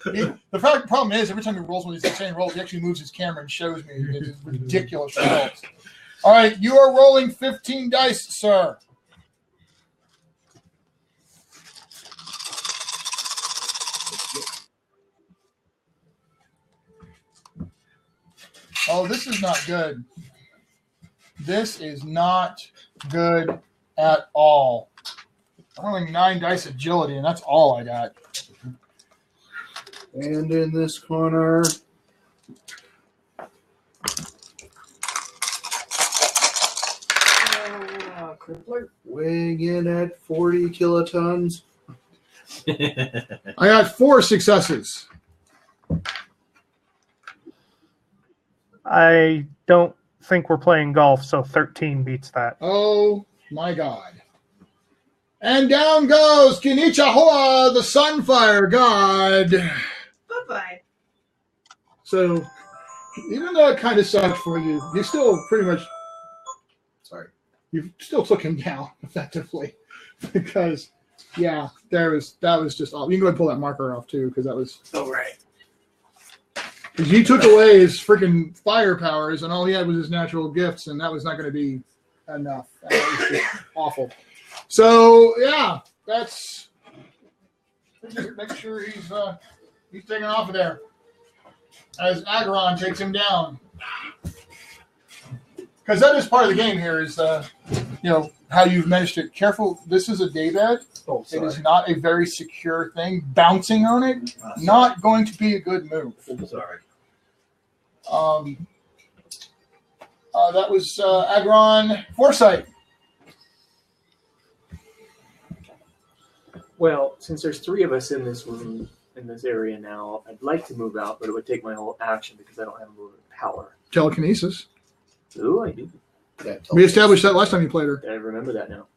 The problem is, every time he rolls one of these insane rolls, he actually moves his camera and shows me his ridiculous results. All right, you are rolling 15 dice, sir. Oh, this is not good. This is not good at all. I'm rolling 9 dice agility, and that's all I got. And in this corner, crippler weighing in at 40 kilotons. I got 4 successes. I don't think we're playing golf, so 13 beats that. Oh, my God. And down goes Kinichahua, the Sunfire God. Bye-bye. So, even though it kind of sucked for you, you still pretty much, you still took him down effectively. Because, yeah, that was just all. You can go ahead and pull that marker off, too, because that was. Oh, right. Because you took away his freaking fire powers, and all he had was his natural gifts, and that was not going to be enough. That was just awful. So yeah, that's. Make sure he's taken off of there as Acheron takes him down. Because that is part of the game here. Is how you've managed it. Careful, this is a daybed. Oh, it is not a very secure thing. Bouncing on it, not going to be a good move. Sorry. That was Acheron Foresight. Well, since there's 3 of us in this room, in this area now, I'd like to move out, but it would take my whole action because I don't have movement power. Telekinesis. Ooh, I do. Yeah, We established that last time you played her. I remember that now.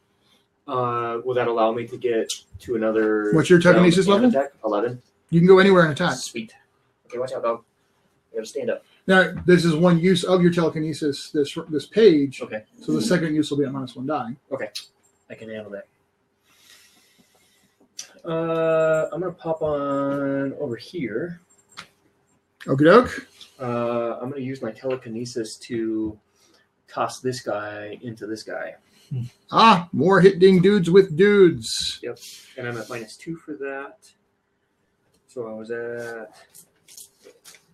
Will that allow me to get to another... What's your telekinesis level? Attack? 11. You can go anywhere and attack. Sweet. Okay, watch out, dog. You gotta stand up. Now, this is one use of your telekinesis, this page. Okay. So the second use will be at -1 die. Okay. I can handle that. I'm going to pop on over here. Okie doke. I'm going to use my telekinesis to toss this guy into this guy. Ah, more hitting dudes with dudes. Yep. And I'm at -2 for that. So I was at...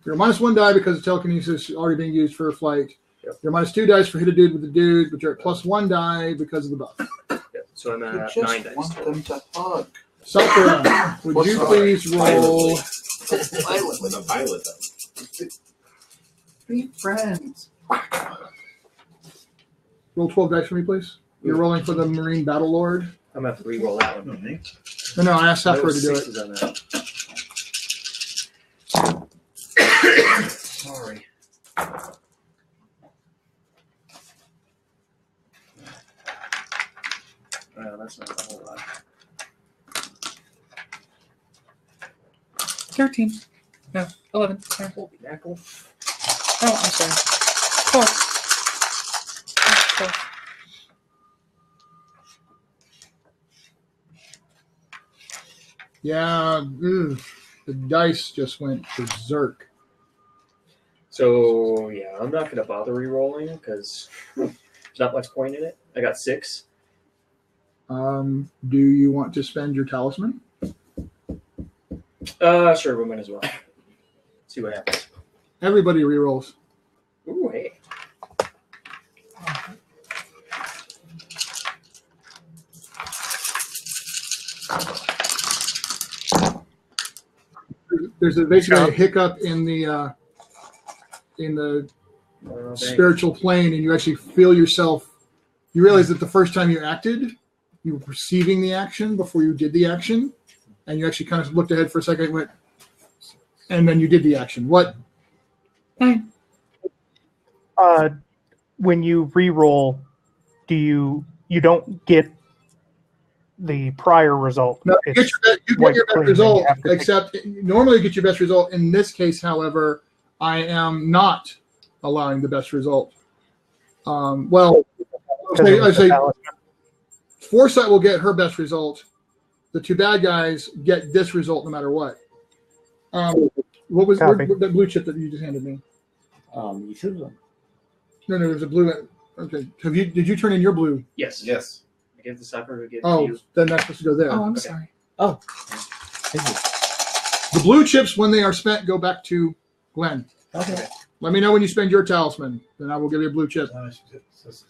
You're -1 die because the telekinesis is already being used for a flight. Yep. You're -2 dice for hit a dude with a dude, but you're at +1 die because of the buff. Yep. So I'm at just 9 dice. want them to hug. Sakura, would you please roll? With a pilot, though. Be friends. Roll 12 dice for me, please. You're rolling for the Marine Battle Lord. I'm going to have to re-roll that one. No, I asked Sakura to do it. On that. Sorry. That's not a whole lot. 13. No, 11. Sorry. Holy mackerel. Oh, I'm sorry. 12. Yeah, the dice just went berserk. So, yeah, I'm not going to bother re-rolling because there's not much point in it. I got 6. Do you want to spend your talisman? Sure, we might as well. See what happens. Everybody re-rolls. Ooh, hey. There's basically a hiccup in the spiritual plane, and you actually feel yourself. You realize that the first time you acted, you were perceiving the action before you did the action, and you actually kind of looked ahead for a second, and went, and then you did the action. What? When you re-roll, you don't get the prior result. No, you get your best result, except normally you get your best result. In this case, however, I am not allowing the best result. I say Foresight will get her best result. the two bad guys get this result no matter what. What was Copy. the blue chip that you just handed me? You should have. No, there's a blue. Okay, did you turn in your blue? Yes. Yes. I give the Sakura, I give Oh, you. then that's supposed to go there. Oh, I'm Okay. sorry. Oh. Thank you. The blue chips, when they are spent, go back to Glenn. Okay. Let me know when you spend your talisman. Then I will give you a blue chip.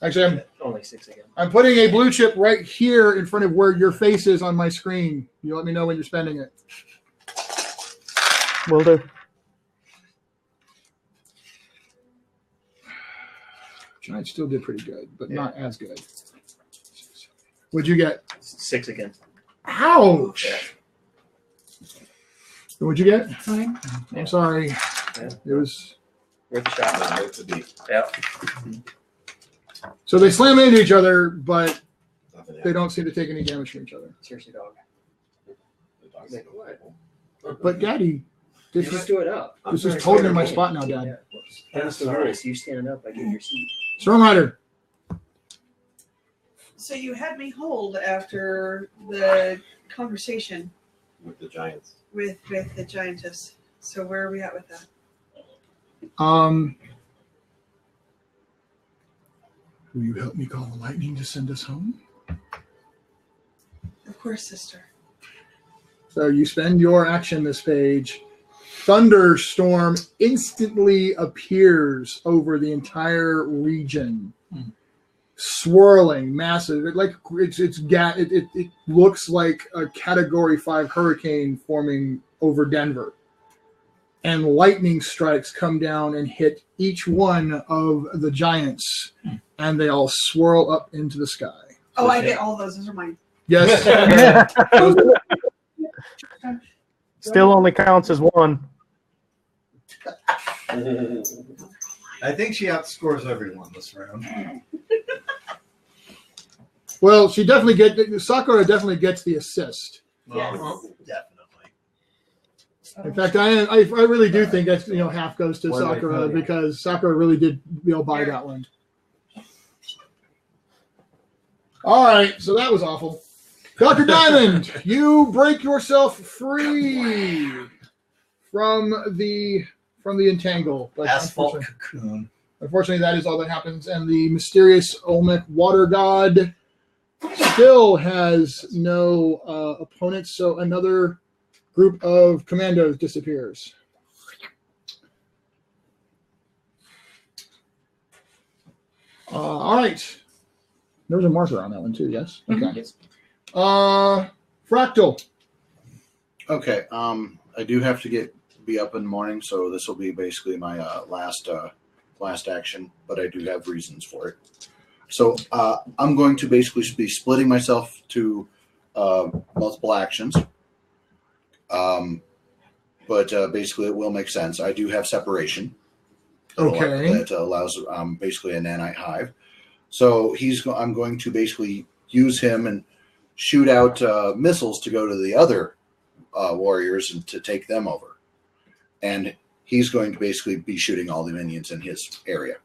Actually, Only 6 again. I'm putting a blue chip right here in front of where your face is on my screen. You let me know when you're spending it. Will do. Giant still did pretty good, but not as good. What'd you get? 6 again. Ouch! What'd you get? Fine. I'm sorry. Yeah. It was. Worth a shot. It's a D. Yeah. So they slam into each other, but Nothing they happened. don't seem to take any damage from each other. Seriously, dog. The dog's Like like, what? But Daddy, You this just is do it up. holding in my spot now, Dad. That's the rules. You standing up, I get your seat. Stormrider. So you had me hold after the conversation with the Giants. with the giantess. So where are we at with that? Will you help me call the lightning to send us home? Of course, sister. So you spend your action this page. Thunderstorm instantly appears over the entire region, swirling, massive. It looks like a Category 5 hurricane forming over Denver, and lightning strikes come down and hit each one of the giants, and they all swirl up into the sky. Oh, I get all those. Those are mine. Yes. Still only counts as one. I think she outscores everyone this round. Well, Sakura definitely gets the assist. Yes. Definitely. In fact, I really do think that's half goes to Why did I Sakura tell you? because Sakura really did buy that one. All right, so that was awful. Dr. Diamond, you break yourself free from the entangle. But Asphalt cocoon. unfortunately, that is all that happens, and the mysterious Olmec water god still has no opponents. So another group of commandos disappears. All right. There was a marker on that one too, yes? Okay. Fractal. Okay. I do have to be up in the morning, so this will be basically my last action, but I do have reasons for it. So I'm going to basically be splitting myself to multiple actions. But basically it will make sense. I do have separation. Okay. That allows basically a nanite hive. So I'm going to basically use him and shoot out missiles to go to the other warriors and to take them over. And he's going to basically be shooting all the minions in his area.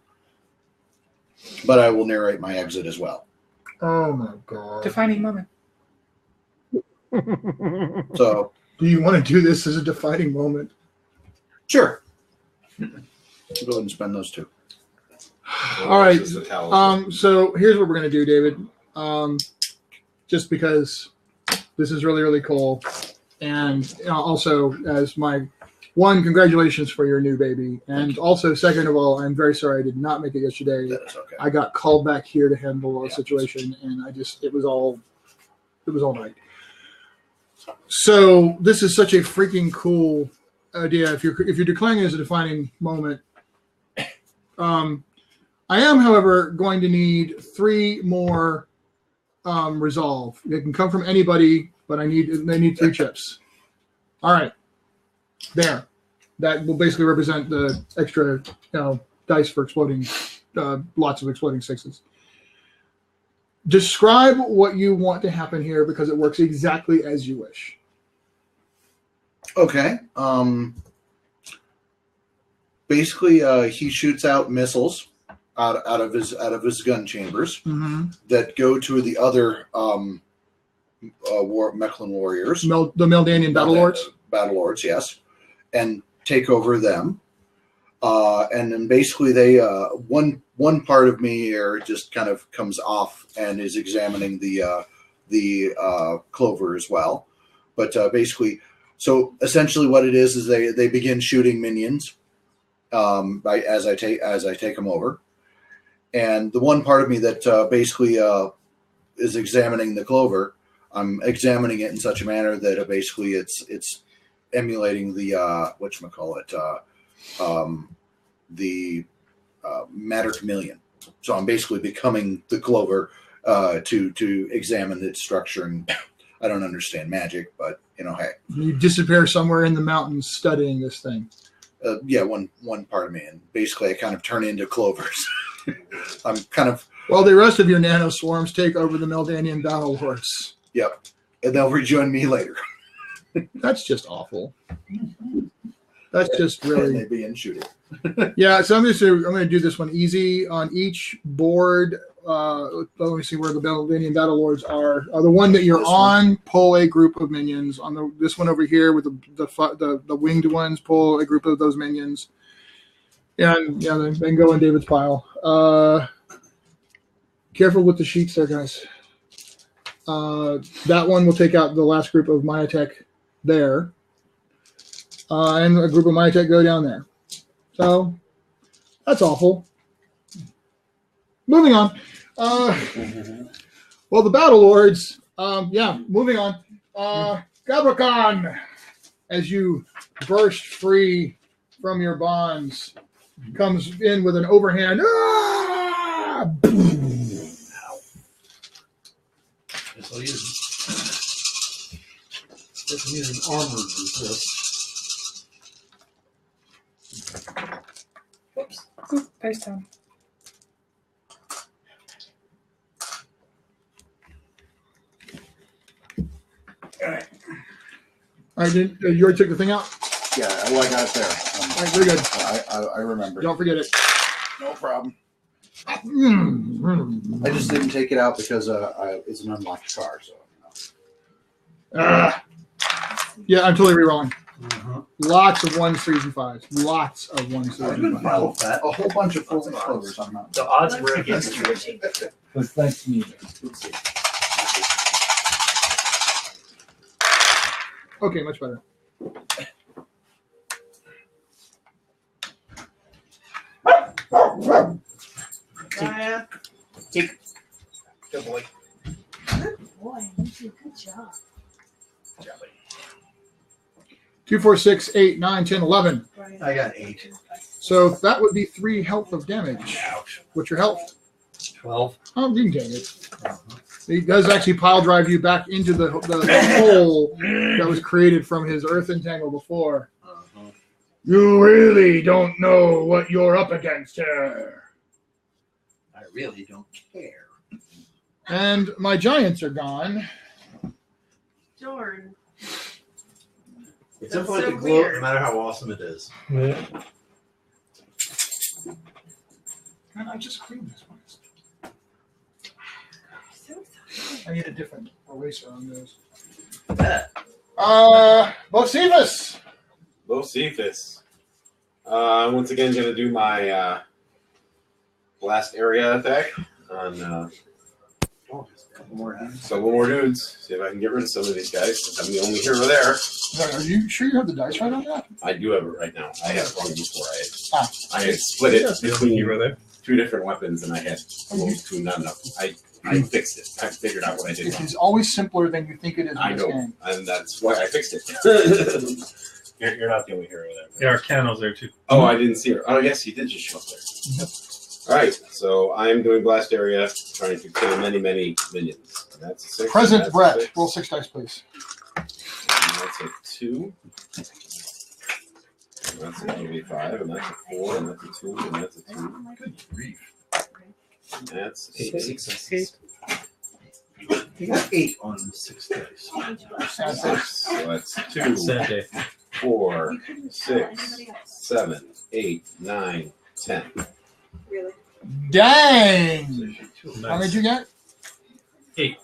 But I will narrate my exit as well. Oh my god. Defining moment. So Do you want to do this as a defining moment? sure. Go ahead and spend those two. All right. This is the talisman. So here's what we're going to do, David. Just because this is really, really cool. And also, as my one, congratulations for your new baby. And also, second of all, I'm very sorry I did not make it yesterday. That is okay. I got called back here to handle a situation, and it was all night. So this is such a freaking cool idea. If you're declaring it as a defining moment, I am, however, going to need 3 more resolve. It can come from anybody, but they need 3 chips. All right, there. That will basically represent the extra, dice for exploding, lots of exploding 6s. Describe what you want to happen here because it works exactly as you wish. Okay. Basically, he shoots out missiles out of his gun chambers that go to the other Mechlin warriors. The Meldanian Battle Lords. Battle Lords, yes. And take over them. And then basically they one part of me here just kind of comes off and is examining the clover as well. But basically, so essentially what it is they begin shooting minions as I take them over. And the one part of me that basically is examining the clover, I'm examining it in such a manner that basically it's emulating the the matter chameleon. So I'm basically becoming the clover to examine its structure. And I don't understand magic, but hey, You disappear somewhere in the mountains studying this thing. yeah, one part of me, and basically I kind of turn into clovers. I'm kind of Well, the rest of your nano swarms take over the Meldanian Battle Lords. yep, and they'll rejoin me later. That's just awful. That's just And really they begin shooting. yeah. So I'm going to do this one easy on each board. Let me see where the Meldanian Battle Lords are. The one that you're This on, pull a group of minions. On this one over here with the winged ones, pull a group of those minions. And yeah, they can go in David's pile. Careful with the sheets there, guys. That one will take out the last group of Myotech there. And a group of Myotech go down there. So that's awful. Moving on. Well, the Battle Lords, moving on. Gabrakan, as you burst free from your bonds, comes in with an overhand. Ah! Yes, I'll use it. Using armor resist. Whoops. Oop, face down. All right, you already took the thing out? Yeah, well, I got it there. All right, very good. I remember. Don't forget it. No problem. Mm. I just didn't take it out because it's an unlocked car. So. Yeah, I'm totally rerolling. Uh-huh. Lots of 1s, 3s, and 5s. Lots of 1s, 3s, and 5s. Follow that. A whole bunch of clovers on that. The odds were against you. It was nice to meet you. Okay, much better. Gaia. Good boy. Boy, you did a good job. 2, 4, 6, 8, 9, 10, 11. I got 8. So that would be 3 health of damage. Ouch. What's your health? 12. Oh, you can take it. He does actually pile drive you back into the hole that was created from his earth entangle before. You really don't know what you're up against here. I really don't care. And my giants are gone. Darn. It's That's like so a glow, weird. no matter how awesome it is. Yeah. Can I just clean this one? So sorry. I need a different eraser on those. Yeah. BOCEPHUS. BOCEPHUS. Once again, going to do my blast area attack on several more dudes. See if I can get rid of some of these guys. I'm the only hero there. Are you sure you have the dice right on that? I do have it right now. I had one before. Ah. I had split it between Hero there. 2 different weapons, and I had close to not enough. I fixed it. I figured out what I did It wrong. is always simpler than you think it is in I this know, game. and that's why I fixed it. You're not the only hero there. Yeah, Arcano's there too. Oh, I didn't see her. Oh, yes, he did just show up there. All right, so I'm doing blast area, trying to kill many, many minions. And that's a 6. Present that's Brett. A 6, Roll 6 dice, please. and that's a 2. And that's a 5, and that's a 4, and that's a 2, and that's a 2. Good grief. And that's 8 8. successes. You got 8 on 6 dice. That's it. So that's 2, Sunday. 4, 6, 7, 8, 9, 10. Really? Dang! How many did you get? 8.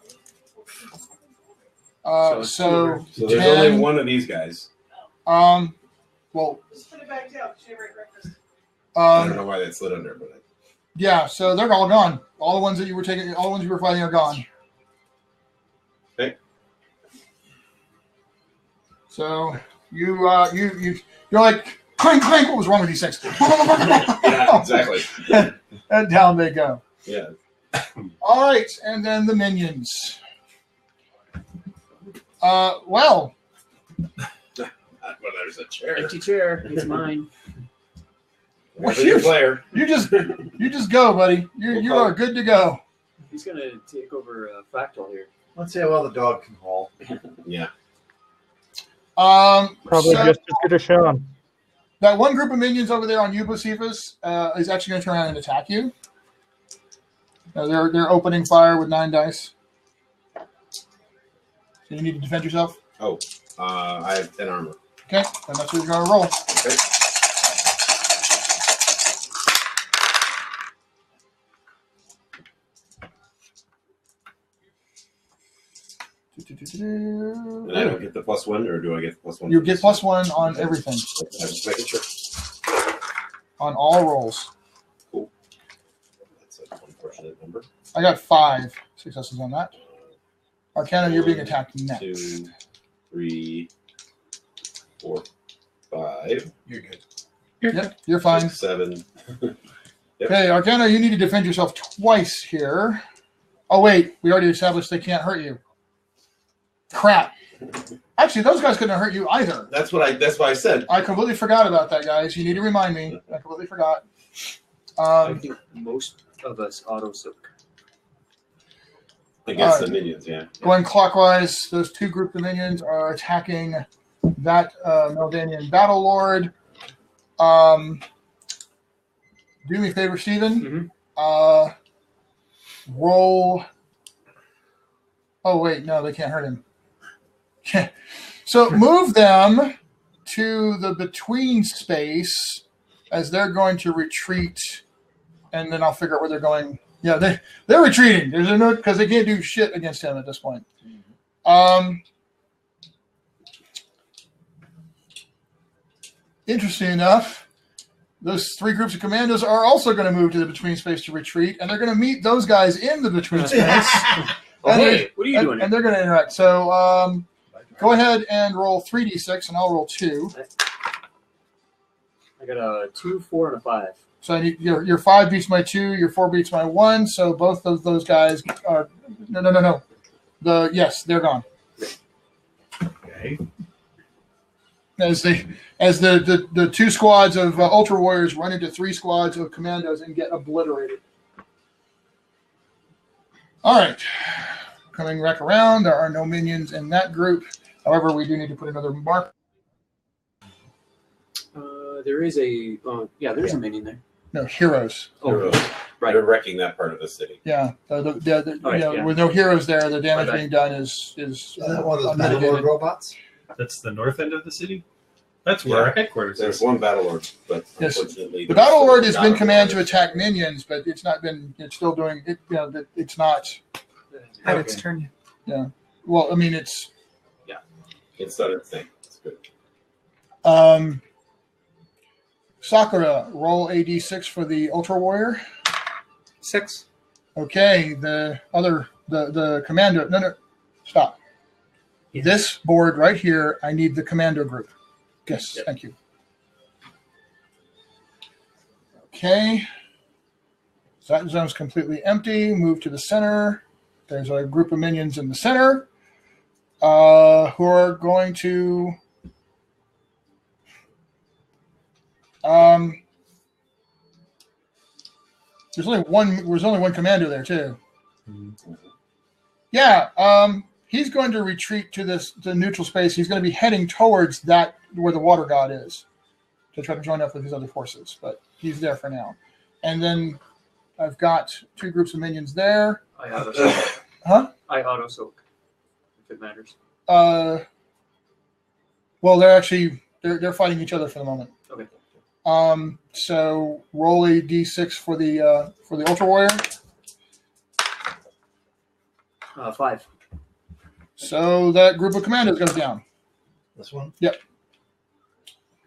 So So So there's 10, only one of these guys. well, Just put it back down. She never ate breakfast. I don't know why that slid under, but yeah. So they're all gone. All the ones that you were taking, all the ones you were fighting are gone. Okay. So you're like clink clink. What was wrong with these things? yeah, exactly. And down they go. Yeah. All right, and then the minions. Well, Well, there's a chair. Empty chair. It's mine. Where's your player? you just go, buddy. You are good to go. He's gonna take over Fractal here. Let's see how well the dog can haul. Yeah. Probably so just as good as Sean. that one group of minions over there on you, BOCEPHUS, is actually going to turn around and attack you. They're opening fire with 9 dice. So you need to defend yourself. Oh, I have 10 armor. Okay, then that's what you're going to roll. Okay. And I don't get the +1, or do I get the +1? You get +1 on everything, I'm just making sure. on all rolls. Cool. That's an unfortunate number. I got 5 successes on that. Arcano, you're being attacked next. 2, 3, 4, 5. You're good. Yep, you're fine. 6, 7. Okay, Arcano, you need to defend yourself twice here. Oh, wait, we already established they can't hurt you. Crap. Actually, those guys couldn't hurt you either. That's why I said. I completely forgot about that, guys. You need to remind me. I completely forgot. I think most of us auto soak. Against the minions, yeah. Going clockwise, those 2 group of minions are attacking that Meldanian Battle Lord. Do me a favor, Steven. Roll. Oh, wait, no, they can't hurt him. So move them to the between space as they're going to retreat, and then I'll figure out where they're going. Yeah, they're retreating. There's no, because they can't do shit against him at this point. Interesting enough, those 3 groups of commandos are also going to move to the between space to retreat, and they're going to meet those guys in the between space. Hey, what are you doing? And they're going to interact. So go ahead and roll 3d6, and I'll roll 2. I got a 2, 4, and a 5. So I need, your 5 beats my 2, your 4 beats my 1. So both of those guys are no. Yes, they're gone. Okay. As the 2 squads of Ultra Warriors run into 3 squads of Commandos and get obliterated. All right, coming back around, there are no minions in that group. However, we do need to put another mark. There is a there's a minion there. No, heroes. Oh, right. They're wrecking that part of the city. Yeah, with no heroes there, the damage being done is that one of those Battlelord robots? That's the north end of the city? That's where our headquarters There's is. one Battlelord, but Yes. unfortunately... The Battlelord has been commanded to attack minions, but it's not been. It's still doing it. You know, it's not. Had its turn. Yeah. Well, I mean, it's. It's done its thing. It's good. Sakura, roll a d6 for the Ultra Warrior. 6. Okay, the commando. No, stop. Yes. This board right here, I need the commando group. Yes, thank you. Okay. So that zone's completely empty. Move to the center. There's a group of minions in the center who are going to. There's only one commando there too. Mm-hmm. Yeah, he's going to retreat to the neutral space. He's going to be heading towards that where the water god is to try to join up with his other forces, but he's there for now. And then I've got 2 groups of minions there. I auto soak. Huh? I auto soak, if it matters. Well, they're fighting each other for the moment. Okay. So roll a d6 for the Ultra Warrior. 5. So that group of commandos goes down. This one? Yep.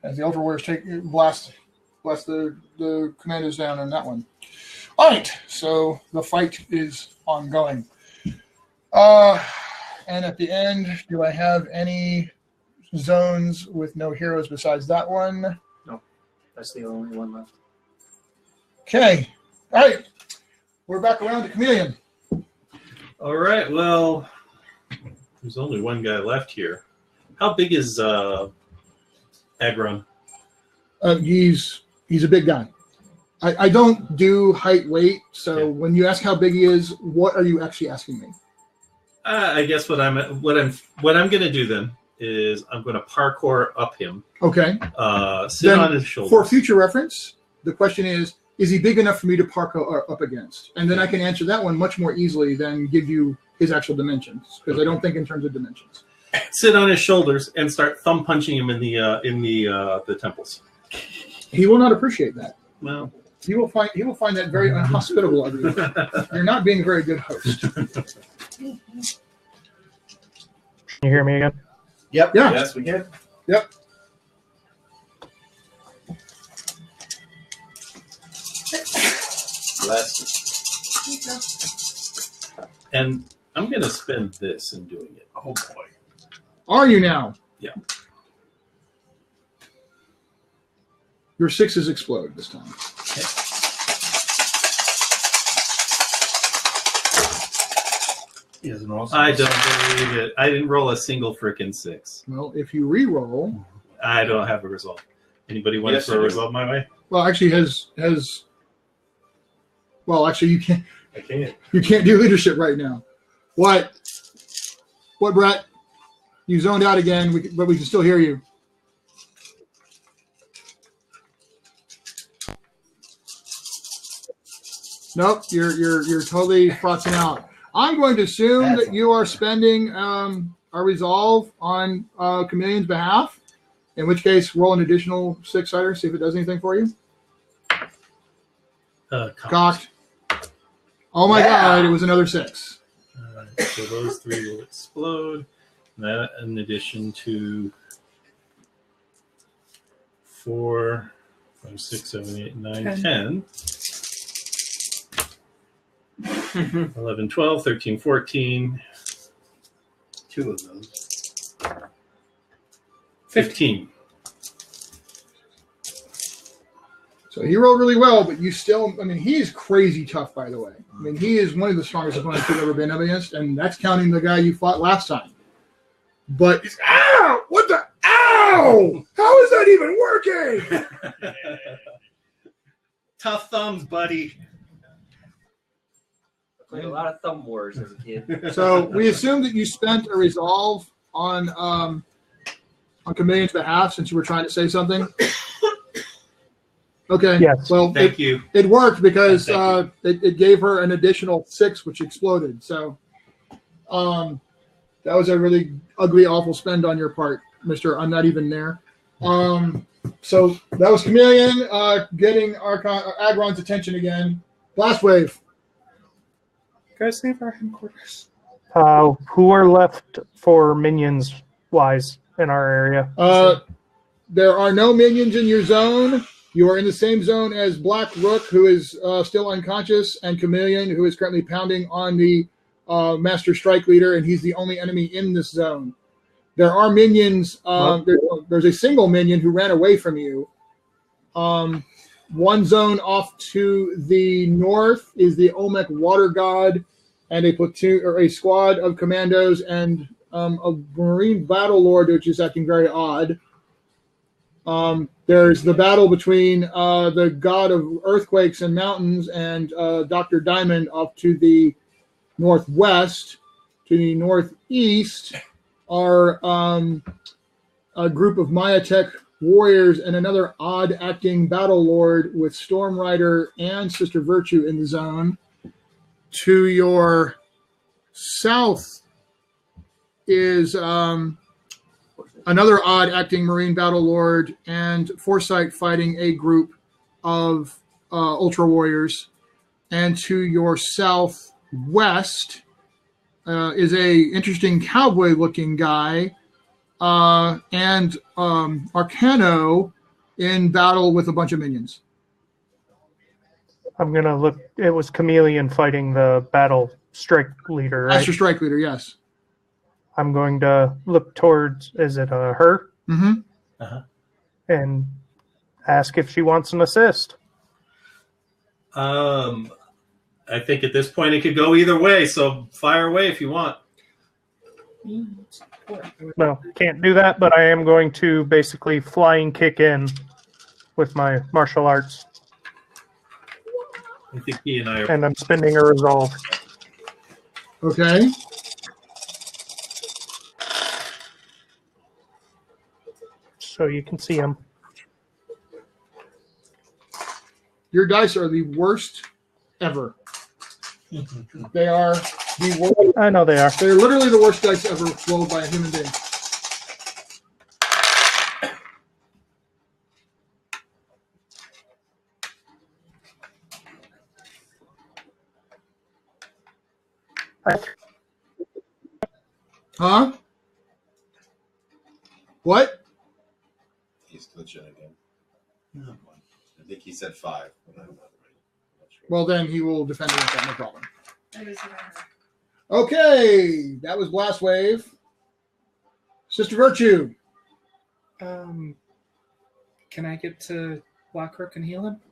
As the Ultra Warriors blast the commandos down on that one. All right, so the fight is ongoing. And at the end, do I have any zones with no heroes besides that one? No, that's the only one left. Okay. All right. We're back around to Chameleon. All right. Well, there's only one guy left here. How big is Agron? He's a big guy. I don't do height weight, so when you ask how big he is, what are you actually asking me? I guess what I'm gonna do then is I'm gonna parkour up him. Okay. Sit Then on his shoulders. For future reference, the question is he big enough for me to parkour up against? And then I can answer that one much more easily than give you his actual dimensions, because I don't think in terms of dimensions. Sit on his shoulders and start thumb punching him in the temples. He will not appreciate that. Well, he will find that very unhospitable of you. You're not being a very good host. Can you hear me again? Yep. Yeah. Yes, we can. Yep. And I'm gonna spend this in doing it. Oh boy. Are you now? Yeah. Your sixes explode this time. He doesn't roll. I don't believe it. I didn't roll a single frickin' 6. Well, if you re-roll, I don't have a result. Anybody want Yes, to throw a I do. result my way? well, actually well, actually you can't. I can't. You can't do leadership right now. What? What, Brett? You zoned out again, but we can still hear you. Nope, you're totally frotzing out. I'm going to assume that you are spending a resolve on Chameleon's behalf. In which case, roll an additional 6-sider, see if it does anything for you. Cocked. Oh my God! It was another 6. So those 3 will explode. That in addition to 4, 5, 6, 7, 8, 9, 10. 11, 12, 13, 14. 2 of those. 15. So he rolled really well, but you still, I mean, he is crazy tough, by the way. I mean, he is one of the strongest opponents you've ever been up against, and that's counting the guy you fought last time. But, ow! What the, ow! How is that even working? Tough thumbs, buddy. Played a lot of thumb wars as a kid. So we assume that you spent a resolve on Chameleon's behalf since you were trying to say something. Okay. Yes. Well, Thank you. it worked because Thank it gave her an additional 6, which exploded. So that was a really ugly, awful spend on your part, Mr. I'm not even there. So that was Chameleon getting Agron's attention again. BLASTWAVE. Guys, leave our headquarters. Who are left for minions wise in our area? There are no minions in your zone. You are in the same zone as Black Rook, who is still unconscious, and Chameleon, who is currently pounding on the Master Strike Leader, and he's the only enemy in this zone. There are minions. There's a single minion who ran away from you. One zone off to the north is the Olmec Water God, and a platoon or a squad of commandos and a Marine Battle Lord, which is acting very odd. There's the battle between the god of earthquakes and mountains and Dr. Diamond off to the northwest. To the northeast are a group of Mayatech warriors and another odd-acting battle lord with Stormrider and Sister Virtue in the zone. To your south is another odd-acting Marine battle lord and Foresight fighting a group of Ultra Warriors. And to your southwest is a interesting cowboy-looking guy, and Arcano in battle with a bunch of minions. I'm gonna look. It was Chameleon fighting the battle strike leader, right? Master Strike Leader, yes. I'm going to look towards. Is it her? Mm-hmm. And ask if she wants an assist. I think at this point it could go either way, so fire away if you want. No, can't do that, but I am going to basically flying kick in with my martial arts. I think he and I are. And I'm spending a resolve. Okay. So you can see him. Your dice are the worst ever. They are the worst. I know they are. They're literally the worst dice ever rolled by a human being. Huh? What? He's glitching again. I think he said 5. But I'm not sure. Well, then he will defend against that, no problem. That is what I heard. Okay, that was Blast Wave. Sister Virtue. Can I get to Blackrook and heal him?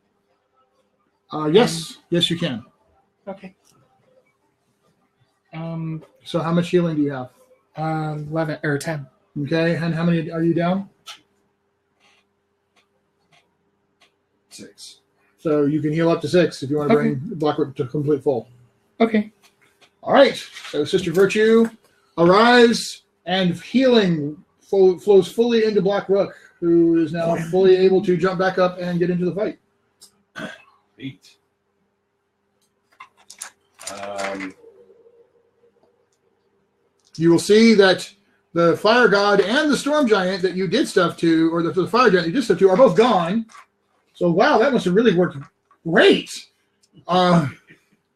Yes, yes, you can. Okay. So, how much healing do you have? 11 or 10. Okay, and how many are you down? 6. So you can heal up to 6 if you want to Okay. bring Blackrook to complete full. Okay. All right. So Sister Virtue arrives and healing flows fully into Blackrook, who is now fully able to jump back up and get into the fight. 8. You will see that the fire god and the storm giant that you did stuff to, or the fire giant you did stuff to, are both gone. So wow, that must have really worked great.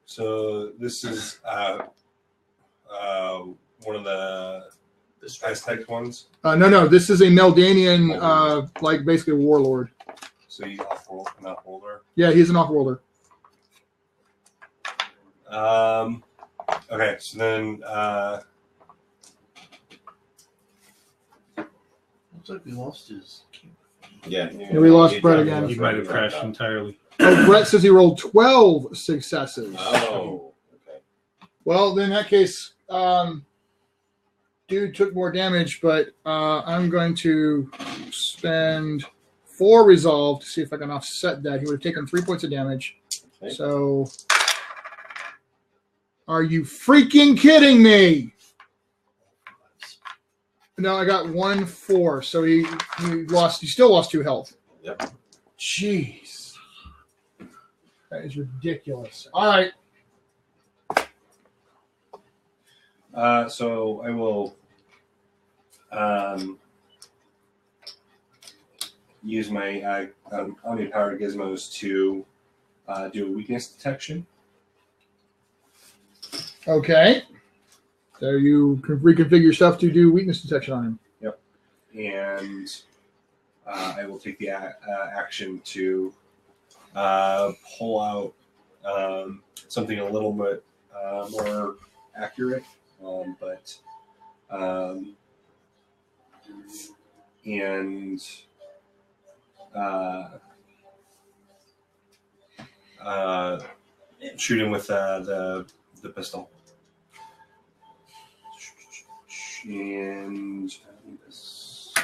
So this is one of the ice type ones. No, this is a Meldanian, like basically a warlord. So he's an off-worlder. Yeah, he's an off-worlder. Okay, so then Looks like we lost his. Yeah, we lost Brett again. He might have crashed entirely. Oh, Brett says he rolled 12 successes. Oh, okay. Well, then in that case, dude took more damage, but I'm going to spend 4 resolve to see if I can offset that. He would have taken 3 points of damage. Okay. So, are you freaking kidding me? No, I got 1 4, so he still lost 2 health. Yep. Jeez. That is ridiculous. All right. so I will use my omni-powered gizmos to do a weakness detection. Okay. So you can reconfigure stuff to do weakness detection on him. Yep. And I will take the action to pull out something a little bit more accurate, and shoot him with the pistol. And this.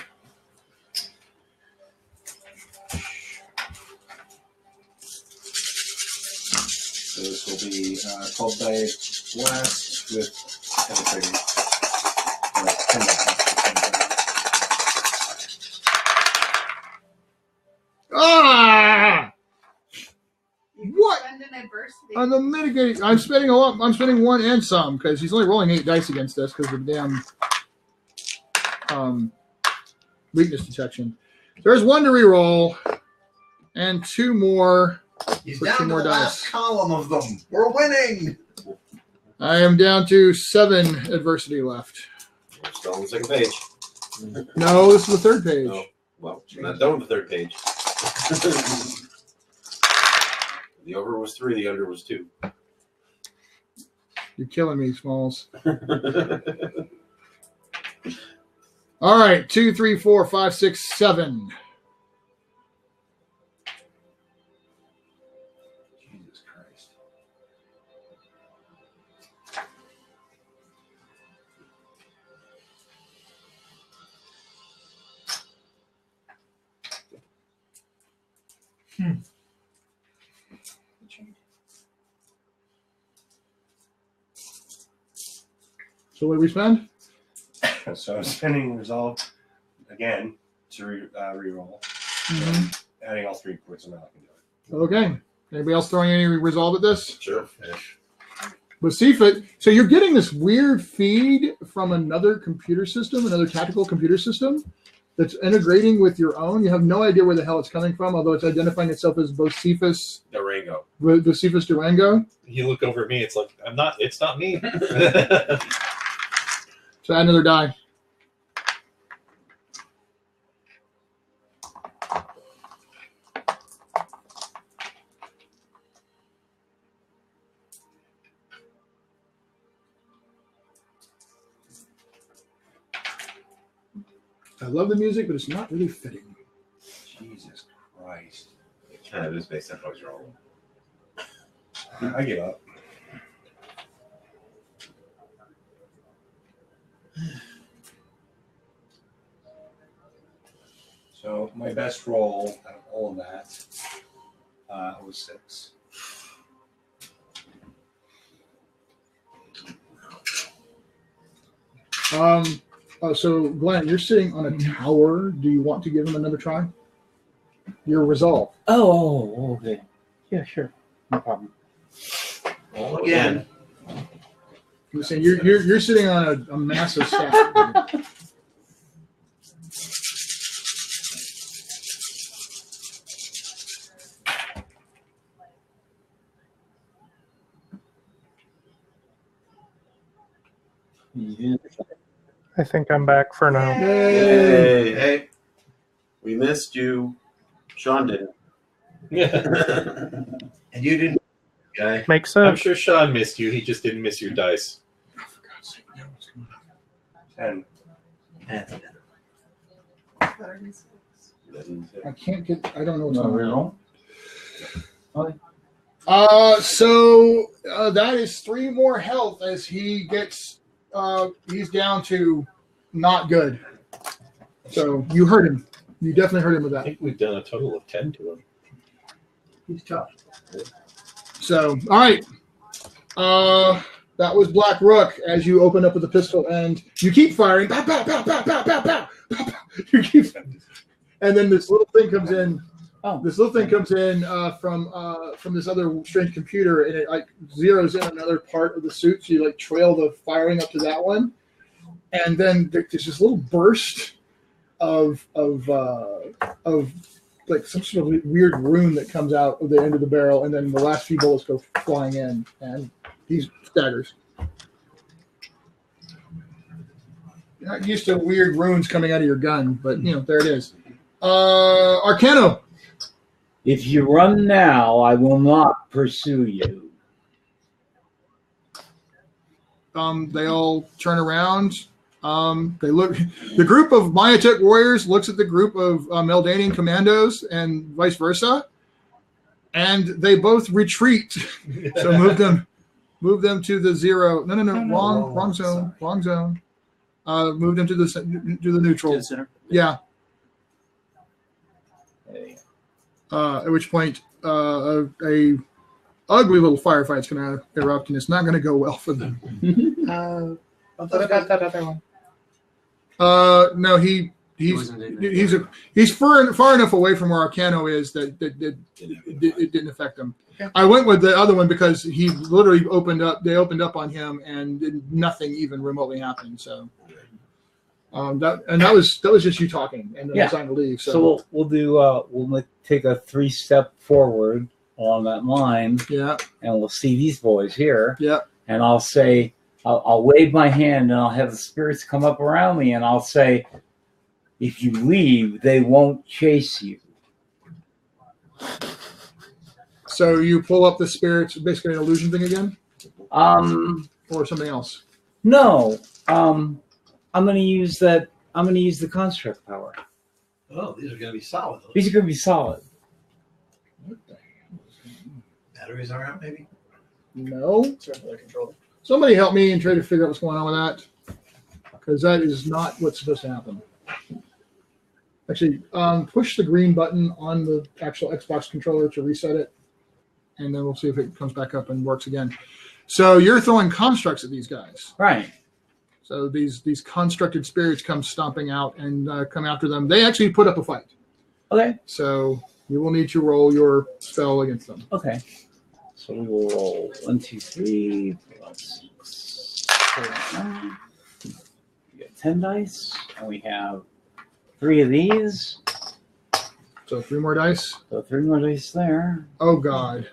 So this will be 12 dice blast with penetrating. Ah! What? Send an adversity. On the mitigating, I'm spending a lot. I'm spending 1 and some because he's only rolling 8 dice against us because of the damn weakness detection. There's 1 to reroll and 2 more. He's for down 2 to more the dice. last column of them. We're winning. I am down to 7 adversity left. We're still on the second page. No, this is the 3rd page. No. Well, I'm not done with the 3rd page. The over was 3, the under was 2. You're killing me, Smalls. All right, 2, 3, 4, 5, 6, 7. Jesus Christ. So what do we spend? So I'm spending resolve again to re-roll. Adding all 3 points of I can do it. Okay. Anybody else throwing any resolve at this? Sure. BOCEPHUS. So you're getting this weird feed from another computer system, another tactical computer system that's integrating with your own. You have no idea where the hell it's coming from, although it's identifying itself as BOCEPHUS. Durango. BOCEPHUS Durango. You look over at me, it's like, it's not me. So add another die. I love the music, but it's not really fitting. Jesus Christ. It kind of is based on how you're rolling. I give up. So my best roll out of all of that was 6. So Glenn, you're sitting on a tower. Do you want to give him another try? Your resolve. Oh, okay. Yeah, sure. No problem. Roll again. I'm saying you're sitting on a massive stack. I think I'm back for now. Hey, hey. We missed you. Sean didn't. And you didn't, guy. Makes I'm sense. sure Sean missed you. He just didn't miss your dice. Oh, for God's sake, no, what's going on? 10. I can't get. I don't know what's No, going on. reroll? That is 3 more health as he gets. He's down to not good. So you hurt him. You definitely hurt him with I that. think we've done a total of 10 to him. He's tough. So all right. That was Black Rook as you open up with the pistol and you keep firing. Pow, pow, pow, pow, pow, pow, pow, pow. You keep, and then this little thing comes in. Oh. This little thing comes in from this other strange computer, and it like zeroes in another part of the suit. So you like trail the firing up to that one, and then there's this little burst of like some sort of weird rune that comes out of the end of the barrel, and then the last few bullets go flying in, and he staggers. You're not used to weird runes coming out of your gun, but you know there it is. Arcano. If you run now, I will not pursue you. They all turn around. They look. The group of Mayatek warriors looks at the group of Meldanian commandos and vice versa, and they both retreat. So move them to the 0. No, wrong zone. Wrong zone. Move them to the neutral. To the center. Yeah. There you go. At which point, a ugly little firefight's going to erupt, and it's not going to go well for them. What about that other one? No, he's far enough away from where Arcano is that it didn't affect him. Okay. I went with the other one because he literally opened up. They opened up on him, and nothing even remotely happened. So. That was just you talking, and then deciding to leave. So we'll take a 3-step forward along that line. Yeah, and we'll see these boys here. Yeah, and I'll say, I'll wave my hand, and I'll have the spirits come up around me, and I'll say, if you leave, they won't chase you. So you pull up the spirits, basically an illusion thing again? Or something else? No. I'm going to use that. I'm going to use the construct power. Oh, these are going to be solid. These are going to be solid. Batteries are out, maybe? No. Somebody help me and try to figure out what's going on with that. Because that is not what's supposed to happen. Actually, push the green button on the actual Xbox controller to reset it. And then we'll see if it comes back up and works again. So you're throwing constructs at these guys. Right. So these constructed spirits come stomping out and come after them. They actually put up a fight. Okay. So you will need to roll your spell against them. Okay. So we will roll 1, 2, 3, 4, 6, 7, 9. We got 10 dice, and we have 3 of these. So 3 more dice. So 3 more dice there. Oh God.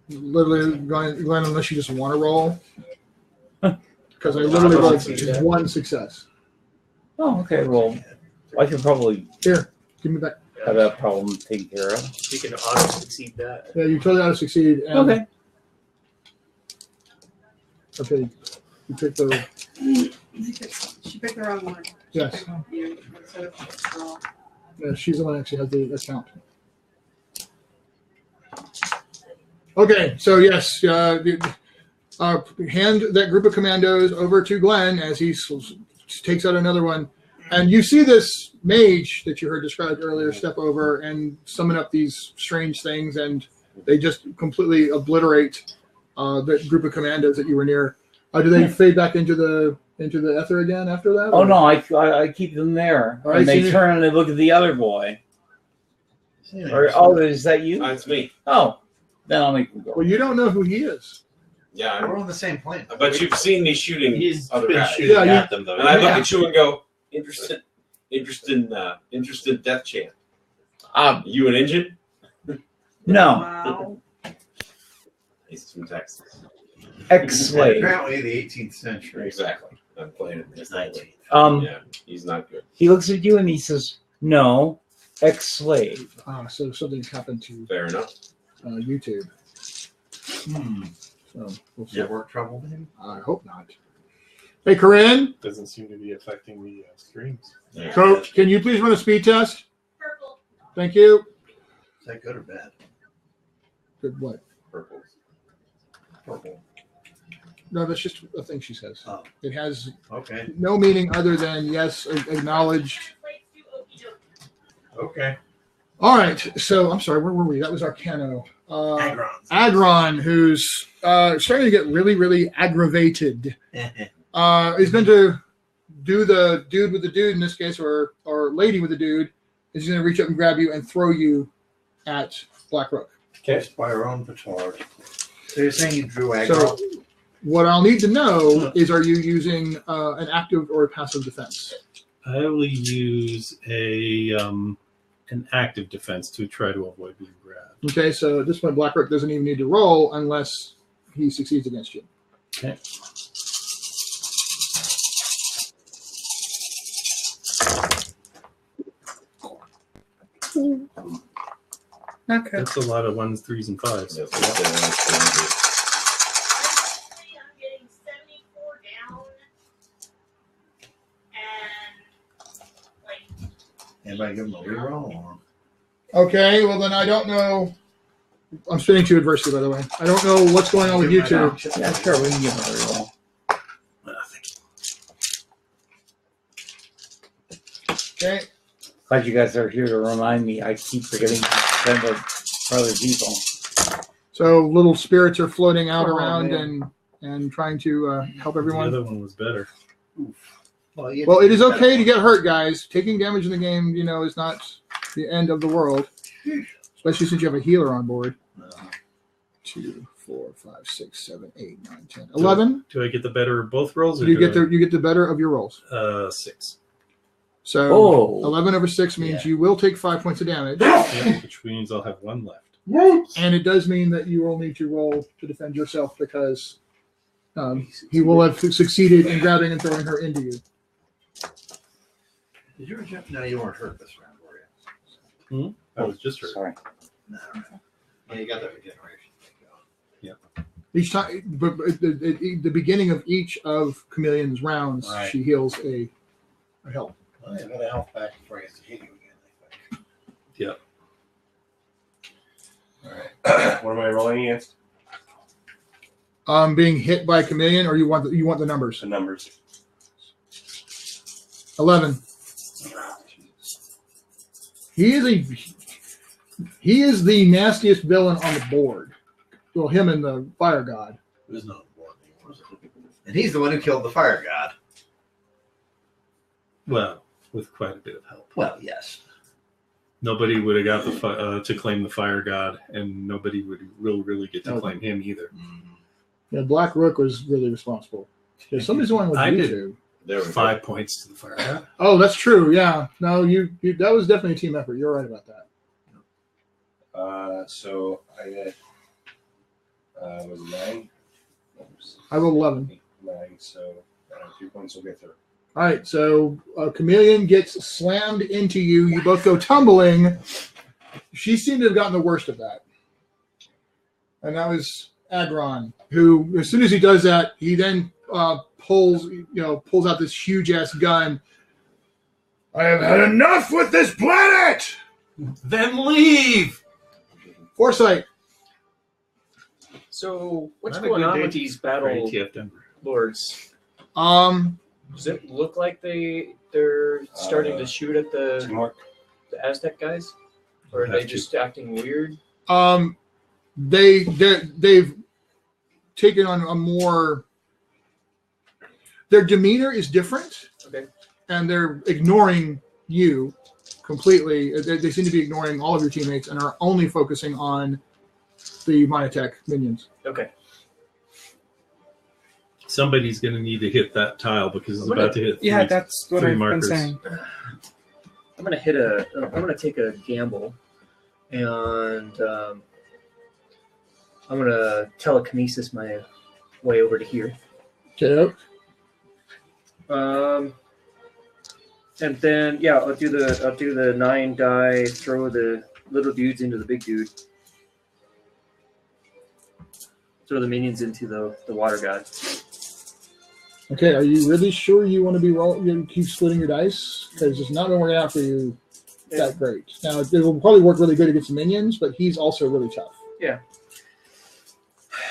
Literally, Glenn, unless you just want to roll, because I literally rolled 1 success. Oh, okay. Well, I can probably here. Give me that. Have that problem taken care of. You can auto succeed that. Yeah, you totally ought to succeed. And, Okay. Okay. You pick the. She picked the wrong one. Yes. Yeah, she's the one that actually has the account. Okay, so yes, hand that group of commandos over to Glenn as he takes out another one. And you see this mage that you heard described earlier step over and summon up these strange things, and they just completely obliterate the group of commandos that you were near. Do they fade back into the ether again after that? Oh, or? no, I keep them there. All right, and they so turn and they look at the other boy. Or, is that you? That's me. Oh, then I'll make them go. Well, you don't know who he is. Yeah, We're on the same plane. But you've seen me shooting other been guys. shooting at them, though. And I look at you and go, interested death chant. You an engine? No. Wow. He's from Texas. Ex-slave. Apparently the 18th century. Exactly. I'm playing it. It's 19th. Yeah, he's not good. He looks at you and he says, no, ex-slave. So something's happened to Fair enough. YouTube. So we'll see. Network trouble, maybe? I hope not. Hey, Corinne. Doesn't seem to be affecting the streams. Coach, can you please run a speed test? Purple. Thank you. Is that good or bad? Good what? Purple. Purple. No, that's just a thing she says. Oh. It has Okay. no meaning other than yes, acknowledged. Okay. All right. So I'm sorry. Where were we? That was Arcano. Agron, who's starting to get really, really aggravated. He's going to do the dude with the dude in this case, or lady with the dude. He's going to reach up and grab you and throw you at Black Rook. Okay. By our own petard. So you're saying you drew aggro? So what I'll need to know is, are you using an active or a passive defense? I will use an active defense to try to avoid being grabbed. Okay, so at this point, Black Rook doesn't even need to roll unless he succeeds against you. Okay. Okay. That's a lot of 1s, 3s, and 5s. Yes, Anybody give him a reroll? Okay, well then I don't know. I'm spinning to adversity, by the way. I don't know what's going on with you two. Yeah, sure, we can give him a reroll. Okay. Glad you guys are here to remind me. I keep forgetting to spend it for other people. So little spirits are floating out Oh, around man. and trying to help everyone. The other one was better. Well, it is okay to get hurt, guys. Taking damage in the game, is not the end of the world, especially since you have a healer on board. 2, 4, 5, 6, 7, 8, 9, 10, 11. Do I get the better of both rolls? Or You get the better of your rolls. 6. So 11 over 6 means you will take 5 points of damage. Yeah, which means I'll have 1 left. And it does mean that you will need to roll to defend yourself because he will have succeeded in grabbing and throwing her into you. Did you reject? No, you weren't hurt this round, were you? I was just hurt. Sorry. No, right. Well, you got that regeneration. Yeah. Each time, but at the beginning of each of Chameleon's rounds, Right. she heals a health. Well, you got a health back before he has to hit you again, I think. Yep. All right. What am I rolling against? Being hit by a chameleon, or you want the numbers? The numbers. 11. He is the nastiest villain on the board. Well, him and the fire god. There's no board anymore, is it? And he's the one who killed the fire god. Well, with quite a bit of help. Well, yes. Nobody would have got to claim the fire god, and nobody would really get to claim him either. Yeah, Black Rook was really responsible. Yeah, somebody's the one with I you did. two. There we go. 5 points to the fire god. Oh, that's true. Yeah. No, you that was definitely a team effort. You're right about that. So I get was it 9? I rolled 11. 9. So 2 points will get through. All right, so Chameleon gets slammed into you. You both go tumbling. She seemed to have gotten the worst of that. And that was Agron, who, as soon as he does that, he then pulls out this huge-ass gun. I have had enough with this planet! Then leave! Foresight. So what's Not a going good on day with these for battle ATF Denver. lords? Does it look like they're starting to shoot at the Aztec guys, or are they just acting weird? They've taken on a more. Their demeanor is different. Okay. And they're ignoring you completely. They seem to be ignoring all of your teammates and are only focusing on the Minotech minions. Okay. Somebody's going to need to hit that tile because it's about to hit. Yeah, that's what three I've markers. been saying. I'm gonna take a gamble, and I'm gonna telekinesis my way over to here. Okay. And then I'll do the 9 die, throw the little dudes into the big dude, throw the minions into the water god. Okay, are you really sure you want to be you keep splitting your dice? Because it's not going to work out for you that great. Now, it will probably work really good against the minions, but he's also really tough. Yeah.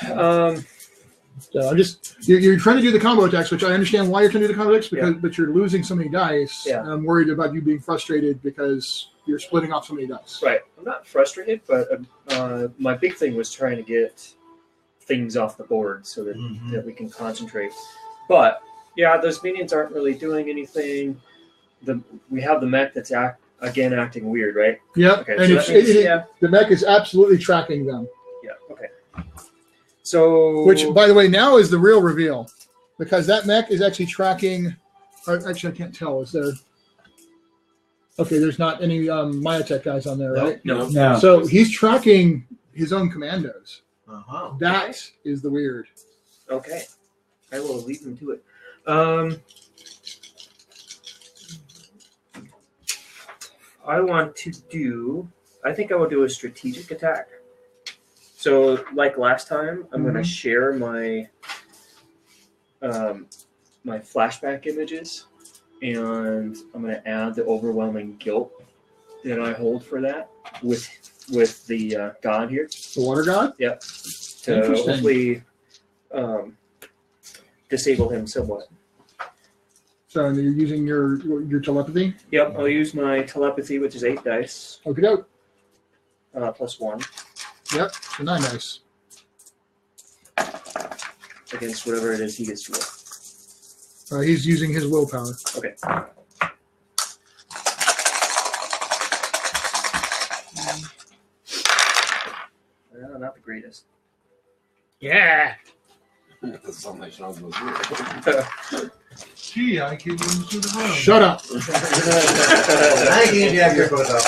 So I'm just you're trying to do the combo attacks, which I understand why you're trying to do the combo attacks, but you're losing so many dice. Yeah. And I'm worried about you being frustrated because you're splitting off so many dice. Right. I'm not frustrated, but my big thing was trying to get things off the board so that we can concentrate. But yeah, those minions aren't really doing anything. We have the mech that's acting weird, right? Yeah. Okay. And So the mech is absolutely tracking them. Yeah. Okay. So, which, by the way, now is the real reveal, because that mech is actually tracking. Or actually, I can't tell. Is there? Okay, there's not any Minotech guys on there, right? No. So he's tracking his own commandos. Uh-huh. That is the weird. Okay. I will leave them to it. I think I will do a strategic attack. So, like last time, I'm going to share my my flashback images, and I'm going to add the overwhelming guilt that I hold for that with the god here. The water god? Yep. To hopefully disable him somewhat. So you're using your telepathy? Yep, I'll use my telepathy, which is 8 dice. Okie doke. Plus 1. Yep, so 9 dice. Against whatever it is he gets to roll. He's using his willpower. Okay. Not the greatest. Yeah. That's something I should Gee, I can use you the round. Shut up. I can't jack your foot up.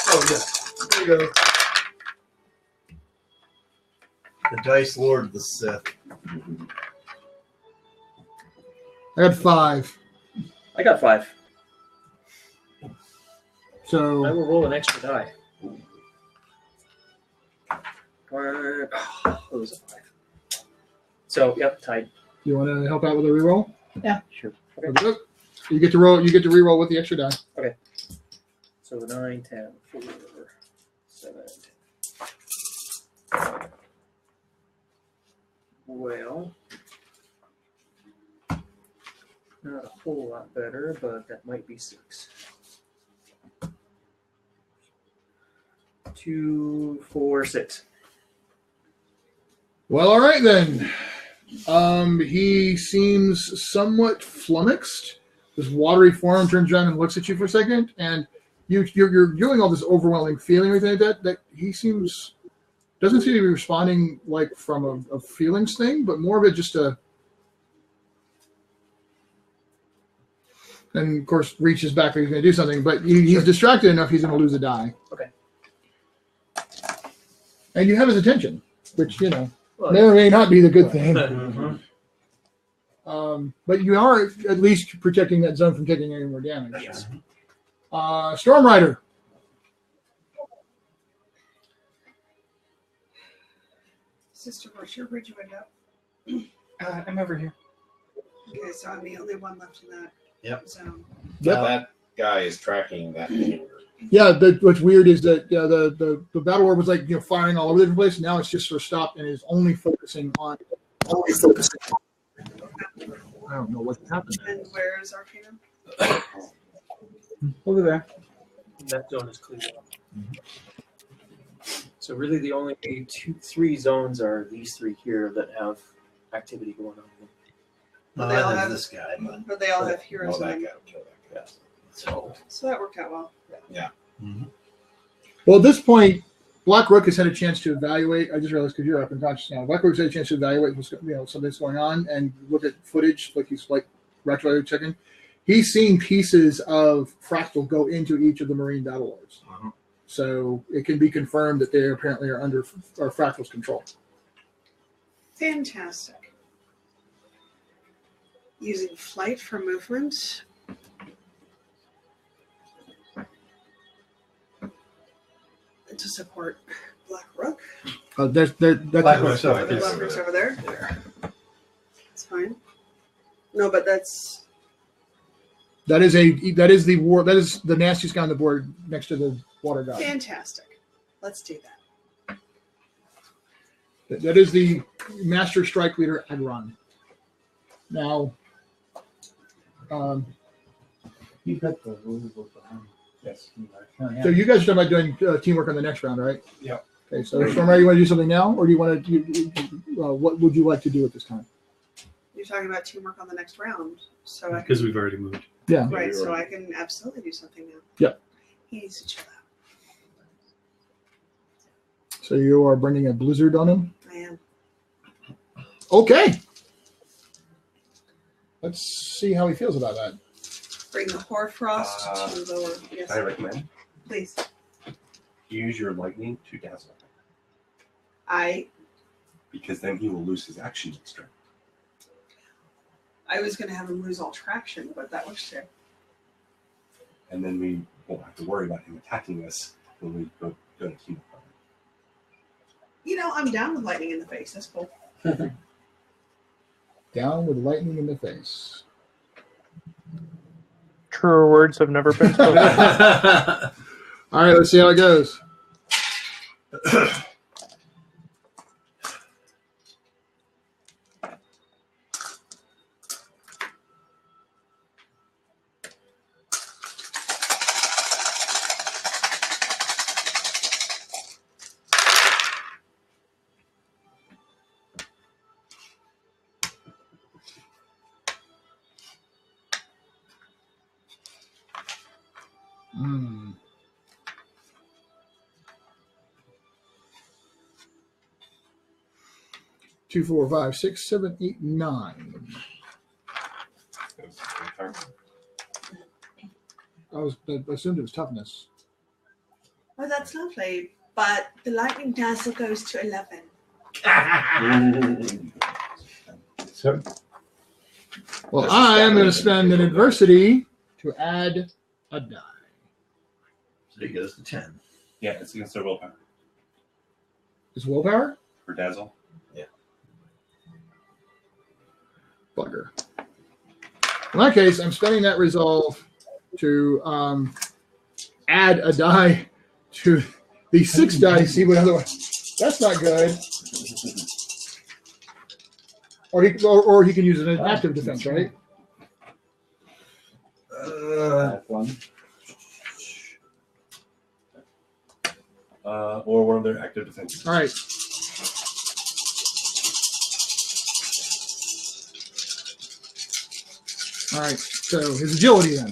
Oh, yeah. There you go. The Dice Lord of the Sith. I got 5. I got 5. So I will roll an extra die. Or, oh, it was a 5. So, yep, tied. You want to help out with a reroll? Yeah, sure. Okay. You get to roll. You get to reroll with the extra die. Okay. So 9, 10, 4, 7, 10. Well, not a whole lot better, but that might be 6. 2, 4, 6. Well, all right then. He seems somewhat flummoxed. This watery form turns around and looks at you for a second, and you're doing all this overwhelming feeling or anything like that. That he doesn't seem to be responding like from a feelings thing, but more of it just a. And of course, reaches back like he's going to do something, but he's distracted enough. He's going to lose a die. Okay. And you have his attention, which Well, may or may not be the good thing. Mm-hmm. But you are at least protecting that zone from taking any more damage. Yes. Stormrider. Sister, where'd you end up? I'm over here. Okay, so I'm the only one left in that zone. Now that guy is tracking that maneuver. Yeah, what's weird is that the battle orb was like firing all over the place. Now it's just sort of stopped and is only focusing on. I don't know what's happening. And where is Arcanum? Over there. That zone is cleared up. So really, the only 3 zones are these 3 here that have activity going on. But they all have this guy. But they all have heroes. Oh, that in guy them. will kill that guy. So that worked out well. Yeah. Mm-hmm. Well, at this point, Black Rook has had a chance to evaluate. I just realized because you're up in conscious now. Black Rook's had a chance to evaluate what's something's going on and look at footage like he's Fractal checking. He's seeing pieces of Fractal go into each of the Marine battle orbs. Uh-huh. So it can be confirmed that they apparently are under Fractal's control. Fantastic. Using flight for movement. To support Black Rook. That's Black Rook's over The Black Rook's over there. That's fine. No, but that is the nastiest guy on the board next to the water god. fantastic. Let's do that. That is the master strike leader Agron. Now, You've got the rules book behind. Yes. so you guys are talking about doing teamwork on the next round, right? Yep. Okay, so Stormrider, you want to do something now, or do you want to? What would you like to do at this time? You're talking about teamwork on the next round, so I Because can, we've already moved. Yeah. right. So I can absolutely do something now. Yep. He needs to chill out. So you are bringing a blizzard on him. I am. Okay. Let's see how he feels about that. Bring the hoarfrost to lower. Yes. I recommend Please. use your lightning to dazzle him, because then he will lose his action strength. I was going to have him lose all traction, but that works too. And then we won't have to worry about him attacking us when we go to team up. I'm down with lightning in the face. That's cool. Down with lightning in the face. Truer words have never been spoken. All right, let's see how it goes. Hmm. Two, 4, 5, 6, 7, 8, 9. I assumed it was toughness. Oh, that's lovely. But the lightning dazzle goes to 11. So, Well, I am going to spend an adversity to add a die. So he goes to 10. Yeah, it's against their willpower. Is willpower? For Dazzle. Bugger. In that case, I'm spending that resolve to add a die to the 6 die. See what otherwise. That's not good. Or he can use an active defense, right? one. Or one of their active defenses. All right. All right. So his agility then.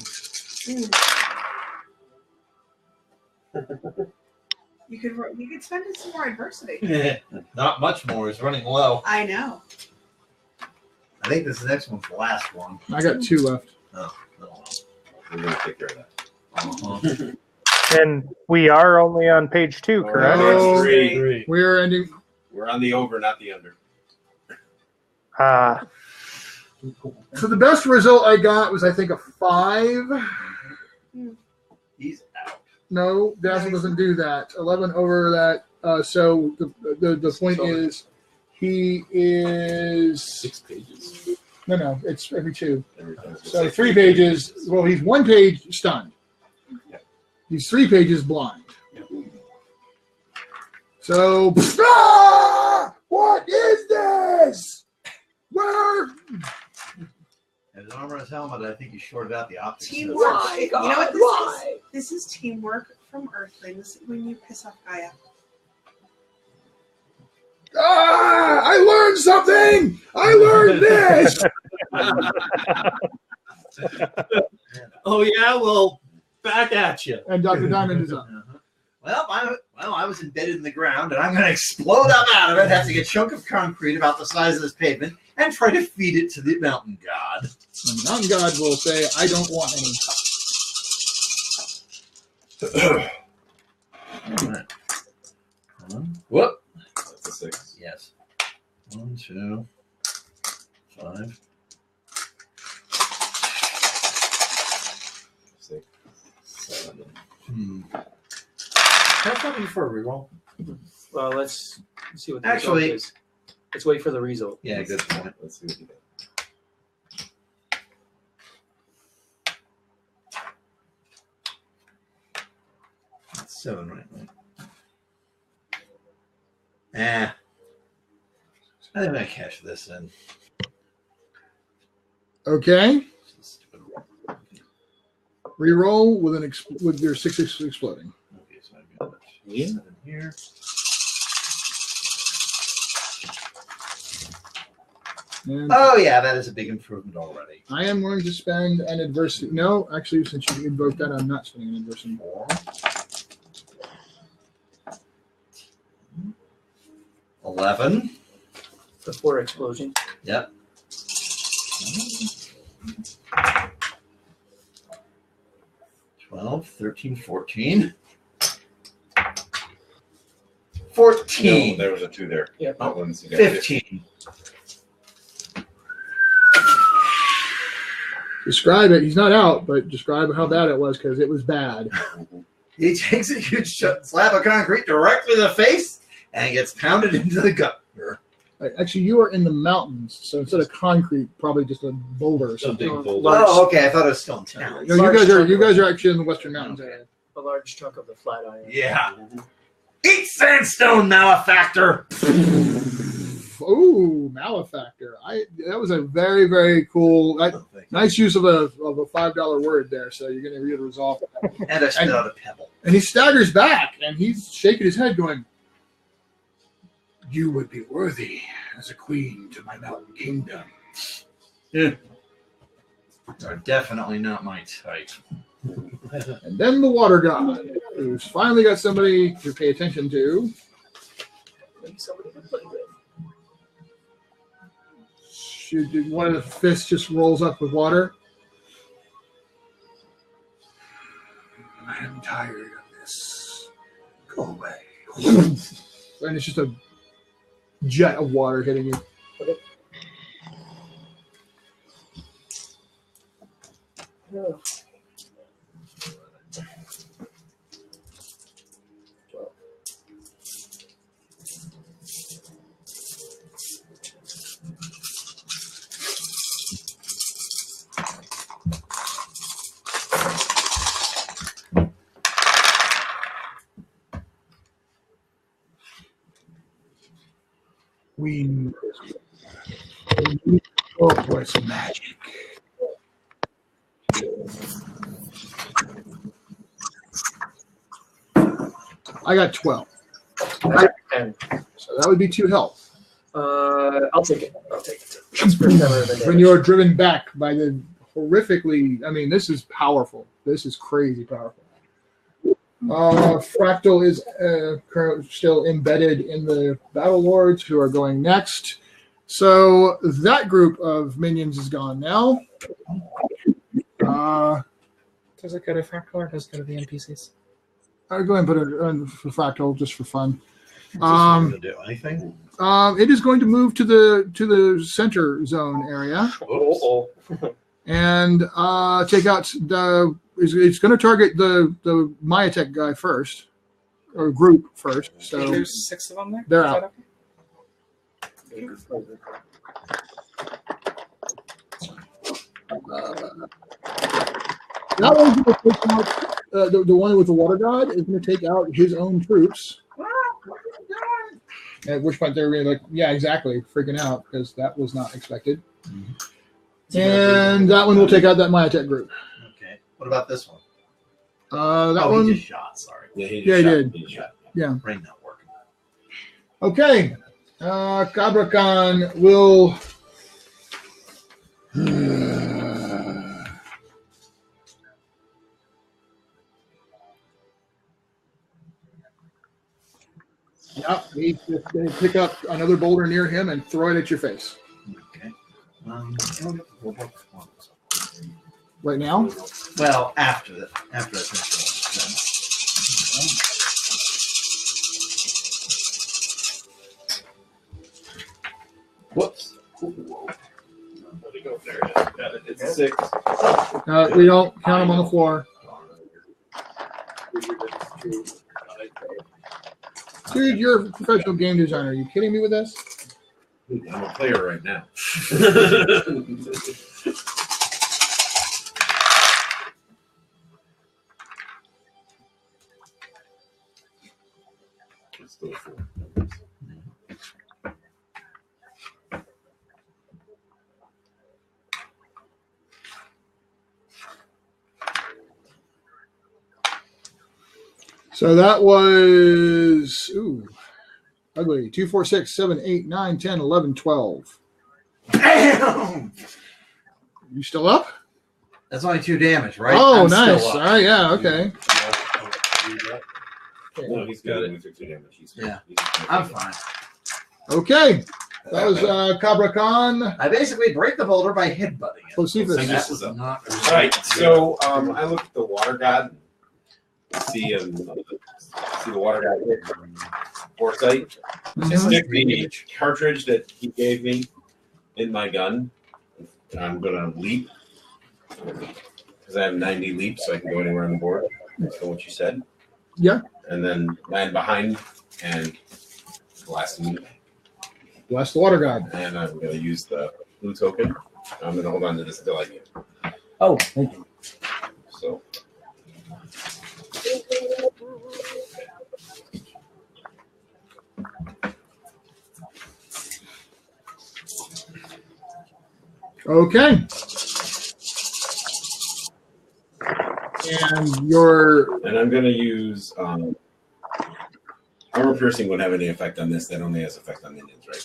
You could spend some more adversity. Not much more. He's running low. I know. I think this next one's the last one. I got 2 left. Oh, no. We're going to take care of that. And we are only on page 2, correct? Oh, Three. we're ending. We're on the over, not the under. So the best result I got was, I think, a 5. He's out. No, Dazzle doesn't do that. 11 over that. So the point is, he is 6 pages. No, it's every 2. So 6 3 pages. Well, he's 1 page stunned. He's 3 pages blind. So, what is this? Where? And his armor and his helmet, I think he shorted out the optics. Teamwork. You know what this is? This is teamwork from Earthlings when you piss off Gaia. I learned something! I learned this! Oh, yeah? Well, back at you. And Dr. Diamond is up. Well, I was embedded in the ground, and I'm going to explode up out of it, have to get a chunk of concrete about the size of this pavement, and try to feed it to the mountain god. And the mountain god will say, I don't want any. All right. Whoop. That's a 6. Yes. 1, 2, 5. 6, 7. Can I talk you for a reroll? Well, let's see what the Actually- result is. Let's wait for the result. Yeah, good point. Let's see what you got. That's 7 right. I think I cash this in. Okay. Reroll with with your 6 exploding. Okay, so I've got 7 here. And Oh yeah, that is a big improvement already. I am going to spend an adversity. No, actually, since you invoked that, I'm not spending an adversity. 11. Before explosion. Yep. 12, 13, 14. 14. No, there was a 2 there. Yeah. That one's you got 15. Describe it. He's not out, but describe how bad it was, because it was bad. He takes a huge slab of concrete directly to the face and gets pounded into the gut. Actually, you are in the mountains, so instead of concrete, probably just a boulder or something. Oh, okay. I thought it was still in town. No, you guys are actually in the Western Mountains area. A large chunk of the flat iron. Yeah. Eat sandstone, malefactor! Ooh, malefactor! That was a very, very cool, nice use of a $5 word there. So you're going to read a resolve. And I spit out a pebble. And he staggers back, and he's shaking his head, going, "You would be worthy as a queen to my mountain kingdom." Are definitely not my type. And then the water god, who's finally got somebody to pay attention to. Maybe somebody to play with. One of the fists just rolls up with water. I am tired of this. Go away. And it's just a jet of water hitting you. Oh. We what's magic? I got 12. And So that would be 2 health. I'll take it. I'll take it. That's for damage. When you're driven back by the horrifically, I mean, this is powerful. This is crazy powerful. Fractal is currently still embedded in the Battle Lords who are going next. So that group of minions is gone now. Does it go to Fractal or does it go to the NPCs? I'll go ahead and put it on for Fractal just for fun. To do anything? It is going to move to the center zone area and take out the. It's going to target the Myatech guy first, or group first. So there's 6 of them there. They're out. That one's going to take out the one with the water god is going to take out his own troops. At which point they're really like, yeah, exactly, freaking out because that was not expected. Mm-hmm. And that one will take out that Myatech group. Okay. What about this one? That one. He just shot. Sorry. Yeah, he did. He shot. Yeah. Brain not working. Okay. Cabracan will. Yep, he's just going to pick up another boulder near him and throw it at your face. Okay. Right now? Well, after that. After I finish Whoops. Whoa. Let me go there. Got it. It's a 6. We don't count them on the floor. Dude, you're a professional game designer. Are you kidding me with this? I'm a player right now. It's still 4. So that was ugly. 2, 4, 6, 7, 8, 9, 10, 11, 12. Damn! You still up? That's only 2 damage, right? Oh, I'm nice. still All up. right, yeah, okay. No, he's got it. 2 damage. I'm fine. Okay. That was Cabracan. I basically break the boulder by headbutting it. BOCEPHUS. That was not All right. So I look at the water god. See the water god hit Foresight. Mhm. Stick the cartridge that he gave me in my gun. I'm gonna leap because I have 90 leaps, so I can go anywhere on the board. That's what you said. Yeah. And then land behind and blast him. Bless the water god. And I'm gonna use the blue token. I'm gonna hold on to this until I get. Oh, thank you. So. Okay. And I'm going to use armor piercing won't have any effect on this. That only has effect on minions, right?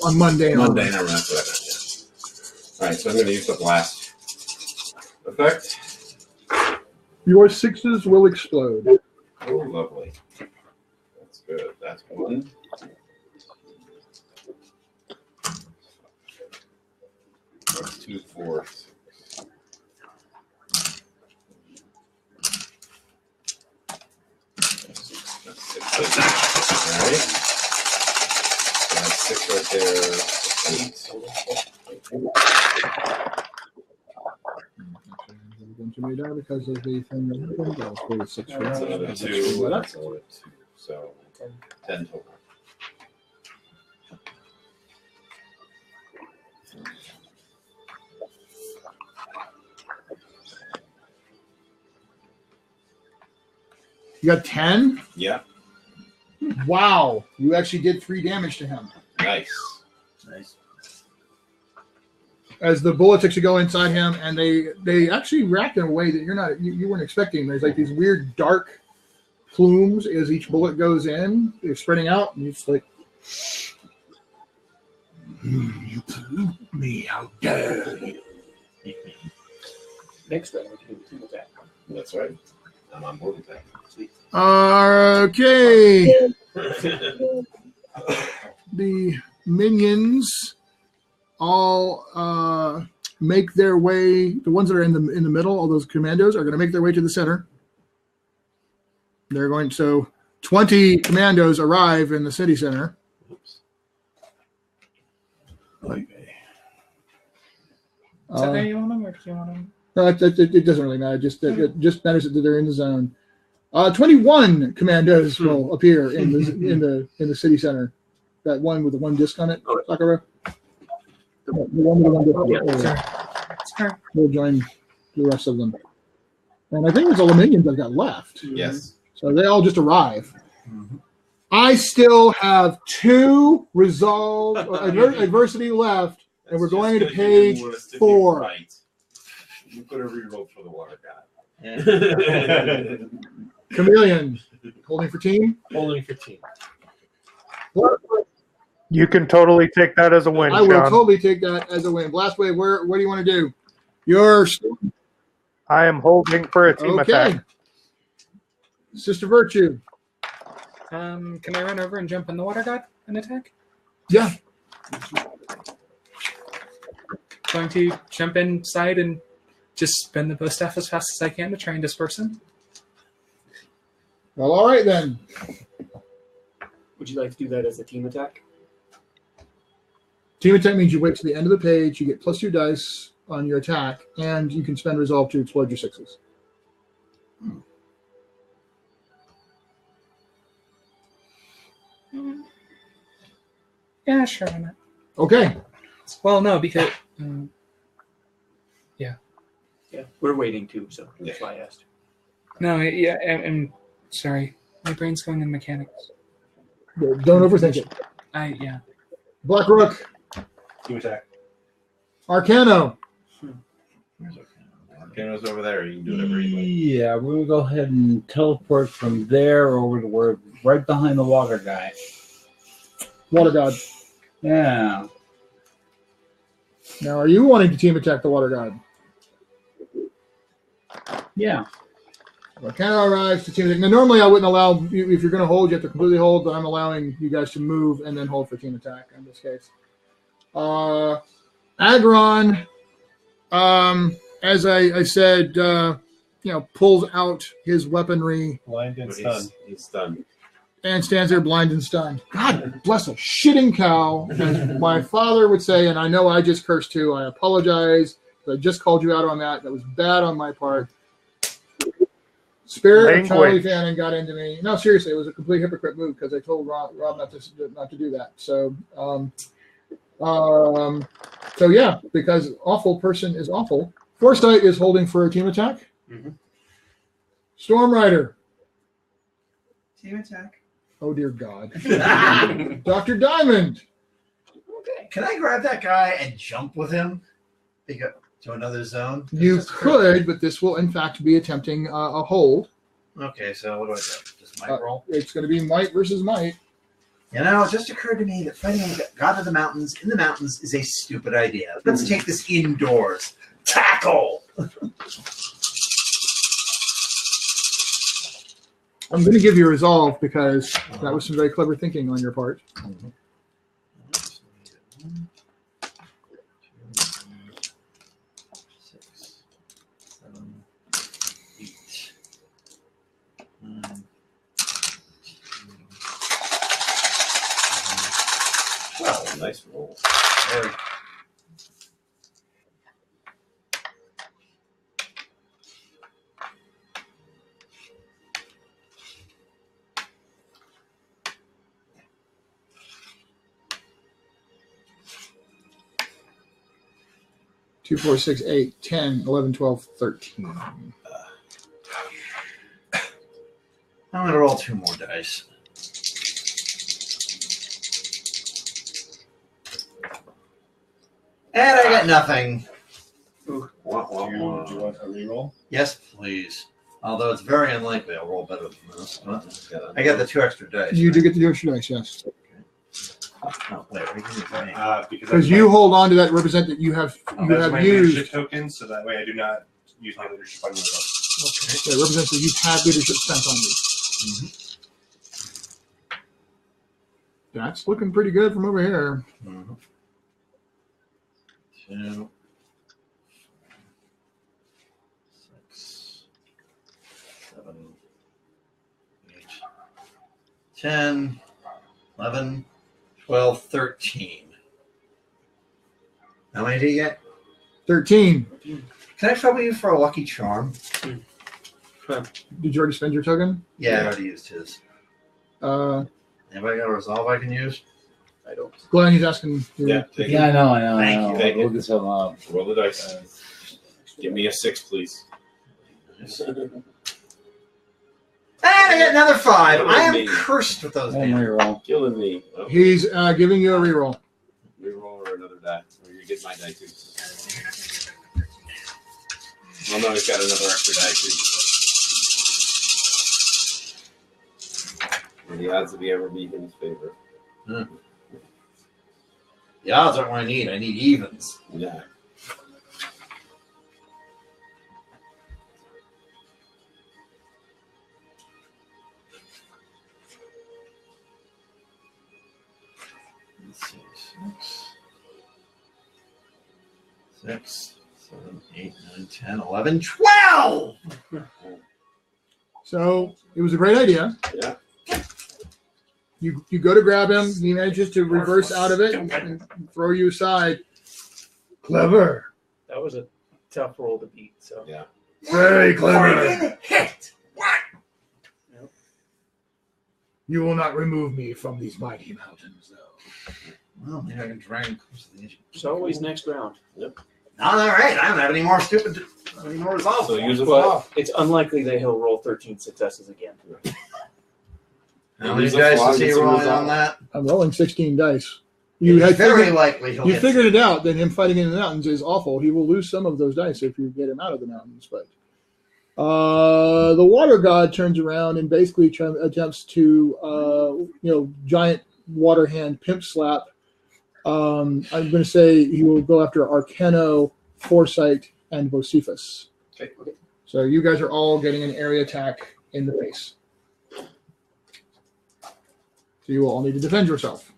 on mundane. Mundane armor. That's what I meant. Yeah. All right, so I'm going to use the blast effect. Your 6s will explode. Oh, lovely. That's good. That's 1. That's 2, 4. That's 6. All right. they're 8. Going to me now because of the thing that happened. That was 46. That's another 2. That's another 2. So 10 total. You got 10? Yeah. Wow. You actually did 3 damage to him. Nice. As the bullets actually go inside him, and they actually react in a way that you weren't expecting. There's like these weird dark plumes as each bullet goes in. They're spreading out, and it's like, you pollute me, how dare you? Next round, we can do the team attack. That's right. I'm on board with that. Sweet. Okay. The minions all make their way. The ones that are in the middle, all those commandos, are going to make their way to the center. They're going. So 20 commandos arrive in the city center. Oops. Okay. Is that how you want them, or do you want them? No, it doesn't really matter. It just matters that they're in the zone. 21 commandos will appear in the city center. That one with the one disc on it, Sakura. The one with the one disc on it. We'll join the rest of them. And I think it's all the minions I've got left. Yes. So they all just arrive. Mm-hmm. I still have 2 resolve adversity left, and we're going to page 4. Right. You could have rerolled for the water god. Chameleon, holding for team? Holding for team. You can totally take that as a win, I will Sean. totally take that as a win. BLASTWAVE, what do you want to do? Your I am holding for a team attack. Sister Virtue. Can I run over and jump on the water god and attack? Yeah. Going to jump inside and just spin the bow staff as fast as I can to try and disperse him. Well, all right then. Would you like to do that as a team attack? Team attack means you wait to the end of the page, you get +2 dice on your attack, and you can spend resolve to explode your 6s. Yeah, sure, why not? Okay. Well, no, because Yeah, we're waiting too, so that's why I asked. no, yeah, I'm sorry. My brain's going in mechanics. Don't overthink it. Yeah. Black Rook. Team attack. Arcano. Arcano's over there. You can do whatever you like. Yeah, we're gonna go ahead and teleport from there over to where right behind the water guy. Water god. Yeah. Now, are you wanting to team attack the water god? Yeah. Arcano arrives to team attack. Now, normally I wouldn't allow, if you're going to hold, you have to completely hold, but I'm allowing you guys to move and then hold for team attack in this case. Agron, as I said, pulls out his weaponry. Blind and stunned. He's stunned. And stands there blind and stunned. God bless a shitting cow, as my father would say, and I know I just cursed too. I apologize. I just called you out on that. That was bad on my part. Spirit of Charlie Fanning got into me. No, seriously, it was a complete hypocrite move because I told Rob not to do that. So, so yeah, because awful person is awful. Foresight is holding for a team attack. Mm-hmm. Stormrider. Team attack. Oh dear God. Dr. Diamond. Okay. Can I grab that guy and jump with him? To another zone? You could, but this will in fact be attempting a hold. Okay, so what do I do? Just might roll? It's going to be might versus might. You know, it just occurred to me that fighting a god of the mountains in the mountains is a stupid idea. Let's take this indoors. Tackle! I'm going to give you a resolve because that was some very clever thinking on your part. Mm-hmm. 6, 7, 8, 9, 12. Nice 2, 4, 6, 8, 10, 11, 12, 13. I'm going to roll 2 more dice. And I get nothing. Wah, wah, Do you wah. want a reroll? Yes, please. Although it's very unlikely I'll roll better than this. But I got the 2 extra dice. You right? do get the extra dice, yes. Oh, wait, what do you mean? Because you hold on to that represent that you have that's my used. leadership token, so that way I do not use my leadership on myself. Okay. That represents that you have leadership spent on you. That's looking pretty good from over here. 2, 6, 7, 8, 10, 11, 12, 13. How many do you get? 13. Can I trouble you for a lucky charm? Did you already spend your token? Yeah, I already used his. Anybody got a resolve I can use? I don't. Glenn, he's asking. Yeah, take Yeah, I it. know. Thank you. Look this up. Roll the dice. Give me a 6, please. And I get another 5. I am Me. cursed with those And damn. reroll. Killing me. Oh, He's giving you a reroll. reroll or another die. Or you get my die too. Well, no, he's got another extra die too. And the odds of you ever being in his favor. The odds aren't what I need. I need evens. Yeah. Let's see. 6, 7, 8, 9, 10, 11, 12! So it was a great idea. Yeah. You go to grab him. He manages to reverse out of it and throw you aside. Clever. That was a tough roll to beat. So Yeah. Very clever. Hit! You will not remove me from these mighty mountains, though. Well, maybe I can drag him close to the edge. it's always next round. Yep. Not all right. I don't have any more any more resolve. So use a But it's unlikely that he'll roll 13 successes again. How many Use a dice flaw, is he get some rolling resolve. on that? I'm rolling 16 dice. You It's had very figured, likely he'll you get figured it out that him fighting in the mountains is awful. He will lose some of those dice if you get him out of the mountains. But the water god turns around and basically attempts to, giant water hand pimp slap. I'm going to say he will go after Arcano, Foresight, and VOCEPHUS. Okay. So you guys are all getting an area attack in the face. So you will all need to defend yourself.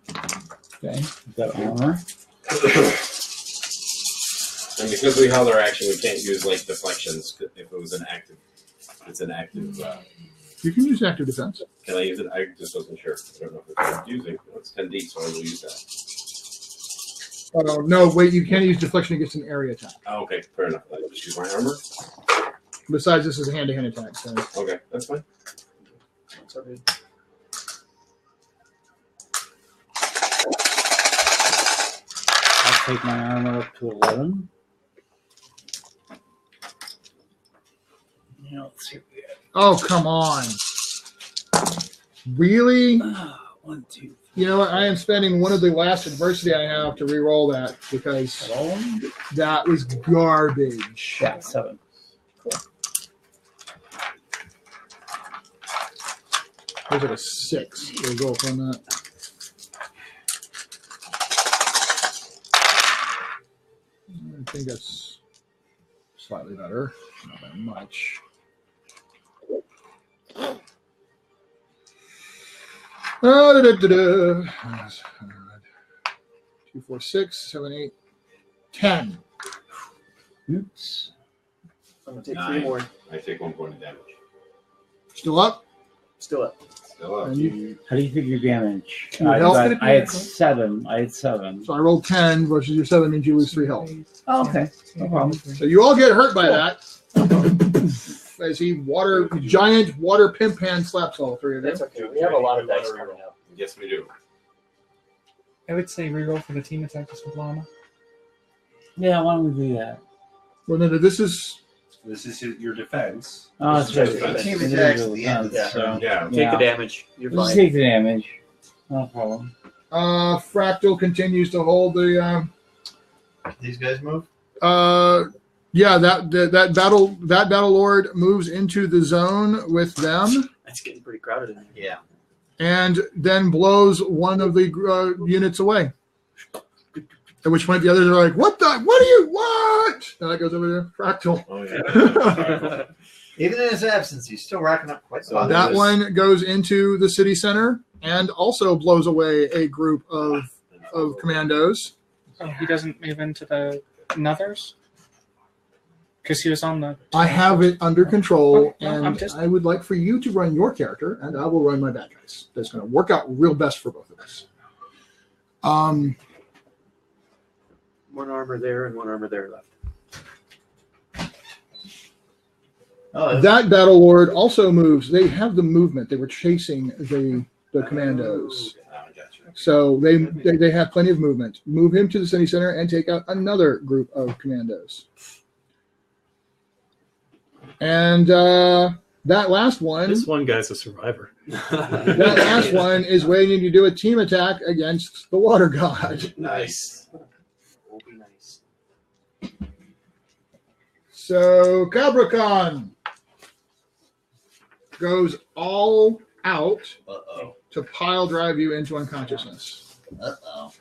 Okay. Is that armor? And because we held our action, we can't use like deflections if it was an active. It's an active. You can use active defense. Can I use it? I just wasn't sure. I don't know if it's worth using. It's 10D, so I will use that. No, wait, you can't use deflection against an area attack. Oh, okay, fair enough. I'll just use my armor. Besides, this is a hand-to-hand attack. So. Okay, that's fine. That's all good. I'll take my armor up to 11. Yeah, let's see what we have. Oh, come on. Really? 1, 2. You know what? I am spending one of the last adversity I have to re-roll that because that was garbage. Yeah, 7. There's like a 6 result on that. I think that's slightly better. Not that much. Oh, 2, 4, 6, 7, 8, 10. Oops. I'm gonna take 9. 3 more. I take 1 point of damage. Still up? Still up. Still up. And you, How do you figure damage? Your I, health? I had 7. I had 7. so I rolled 10 versus your 7 means you lose 3 health. Oh, okay. No problem. So you all get hurt by that. As he giant water pimp hand slaps all 3 of you. That's okay. We have a lot of dice coming up. Yes, we do. I would say reroll for the team attack just with llama. Yeah, why don't we do that? Well, no, this is your defense. Oh, This that's is right. just Team defense. attacks at the end of the Yeah. turn. Yeah. Take the damage. You're Just fine. take the damage. No problem. Fractal continues to hold the. These guys move. Yeah, that battle lord moves into the zone with them, It's getting pretty crowded in there. Yeah. and then blows one of the units away. At which point the others are like, "What the? What are you? What?" And that goes over to Fractal. Oh yeah. Even in his absence, he's still racking up quite a lot. That one goes into the city center and also blows away a group of commandos. Oh, he doesn't move into the Nethers? Because he was on the. I have it under control, Oh, no, I'm and just- I would like for you to run your character, and I will run my bad guys. That's going to work out real best for both of us. One armor there and one armor there left. Oh, That battle lord also moves. They have the movement. They were chasing the commandos, so they have plenty of movement. Move him to the city center and take out another group of commandos. And that last one, This one guy's a survivor. that last one is waiting to do a team attack against the water god. Nice. Will be nice. So Cabricon goes all out Uh-oh. to pile drive you into unconsciousness. Uh-oh.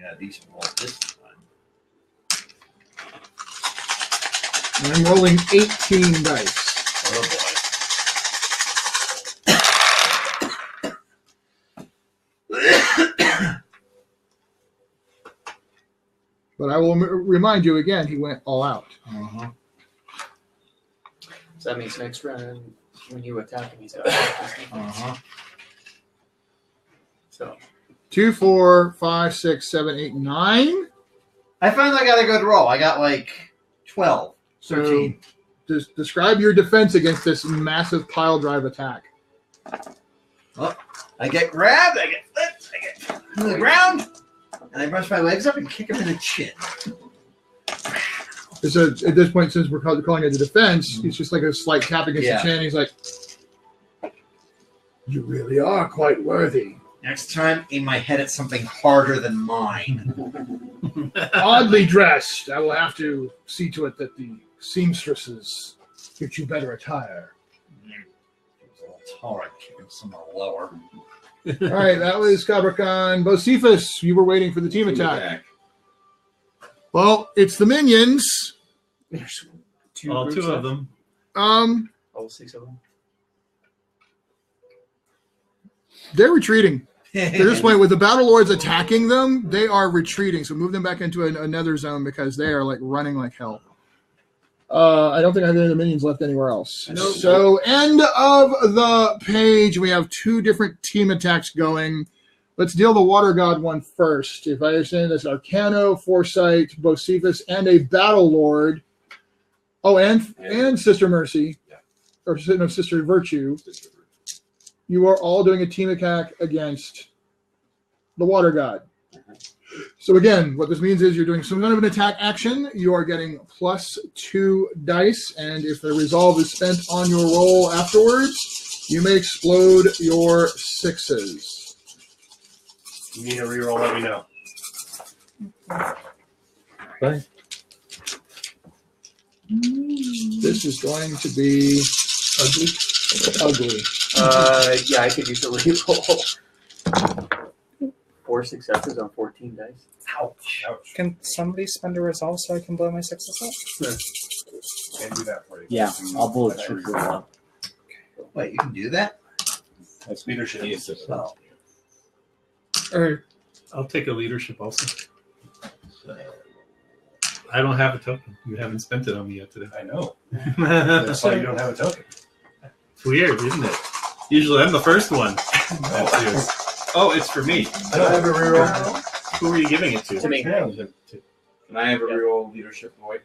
Yeah, decent roll this time. And I'm rolling 18 dice. Oh boy. But I will remind you again, he went all out. Uh-huh. So that means next round, when you attack him, he's out. Uh-huh. So 2, 4, 5, 6, 7, 8, 9. I finally got a good roll. I got like 12. So 13. describe your defense against this massive pile drive attack. I get grabbed, I get flipped, I get to the ground, and I brush my legs up and kick him in the chin. So at this point, since we're calling it a defense, it's just like a slight tap against Yeah. the chin. He's like, "You really are quite worthy." Next time, aim my head at something harder than mine. Oddly dressed. I will have to see to it that the seamstresses get you better attire. He was a little taller, I'd kick him somewhere lower. All right, that was Cabricon. BOCEPHUS, you were waiting for the team attack. Well, it's the minions. there's All groups two of left? them. All 6 of them. They're retreating. At this point, with the battle lords attacking them, they are retreating. So move them back into another zone because they are like running like hell. I don't think I have any of the minions left anywhere else. Nope. So end of the page. We have 2 different team attacks going. Let's deal the water god one first. If I understand this, Arcano, Foresight, BOCEPHUS, and a battle lord. Oh, and Sister Mercy, or no, Sister Virtue. You are all doing a team attack against the water god. So again, what this means is you're doing some kind of an attack action. You are getting +2 dice, and if the resolve is spent on your roll afterwards, you may explode your 6s. You need a reroll, let me know. Bye. This is going to be ugly. Yeah, I could use a reroll. 4 successes on 14 dice. Ouch. Ouch. Can somebody spend a resolve so I can blow my 6s up? Can't do that for you. Yeah, I'll bullet shoot for that. Wait, you can do that? That's leadership. Oh. Or I'll take a leadership also. I don't have a token. You haven't spent it on me yet today. I know. That's why you don't have a token. It's weird, isn't it? Usually I'm the first one. That's yours. Oh, it's for me. I don't have a reroll. Who are you giving it to? To me. Can I have a real leadership void?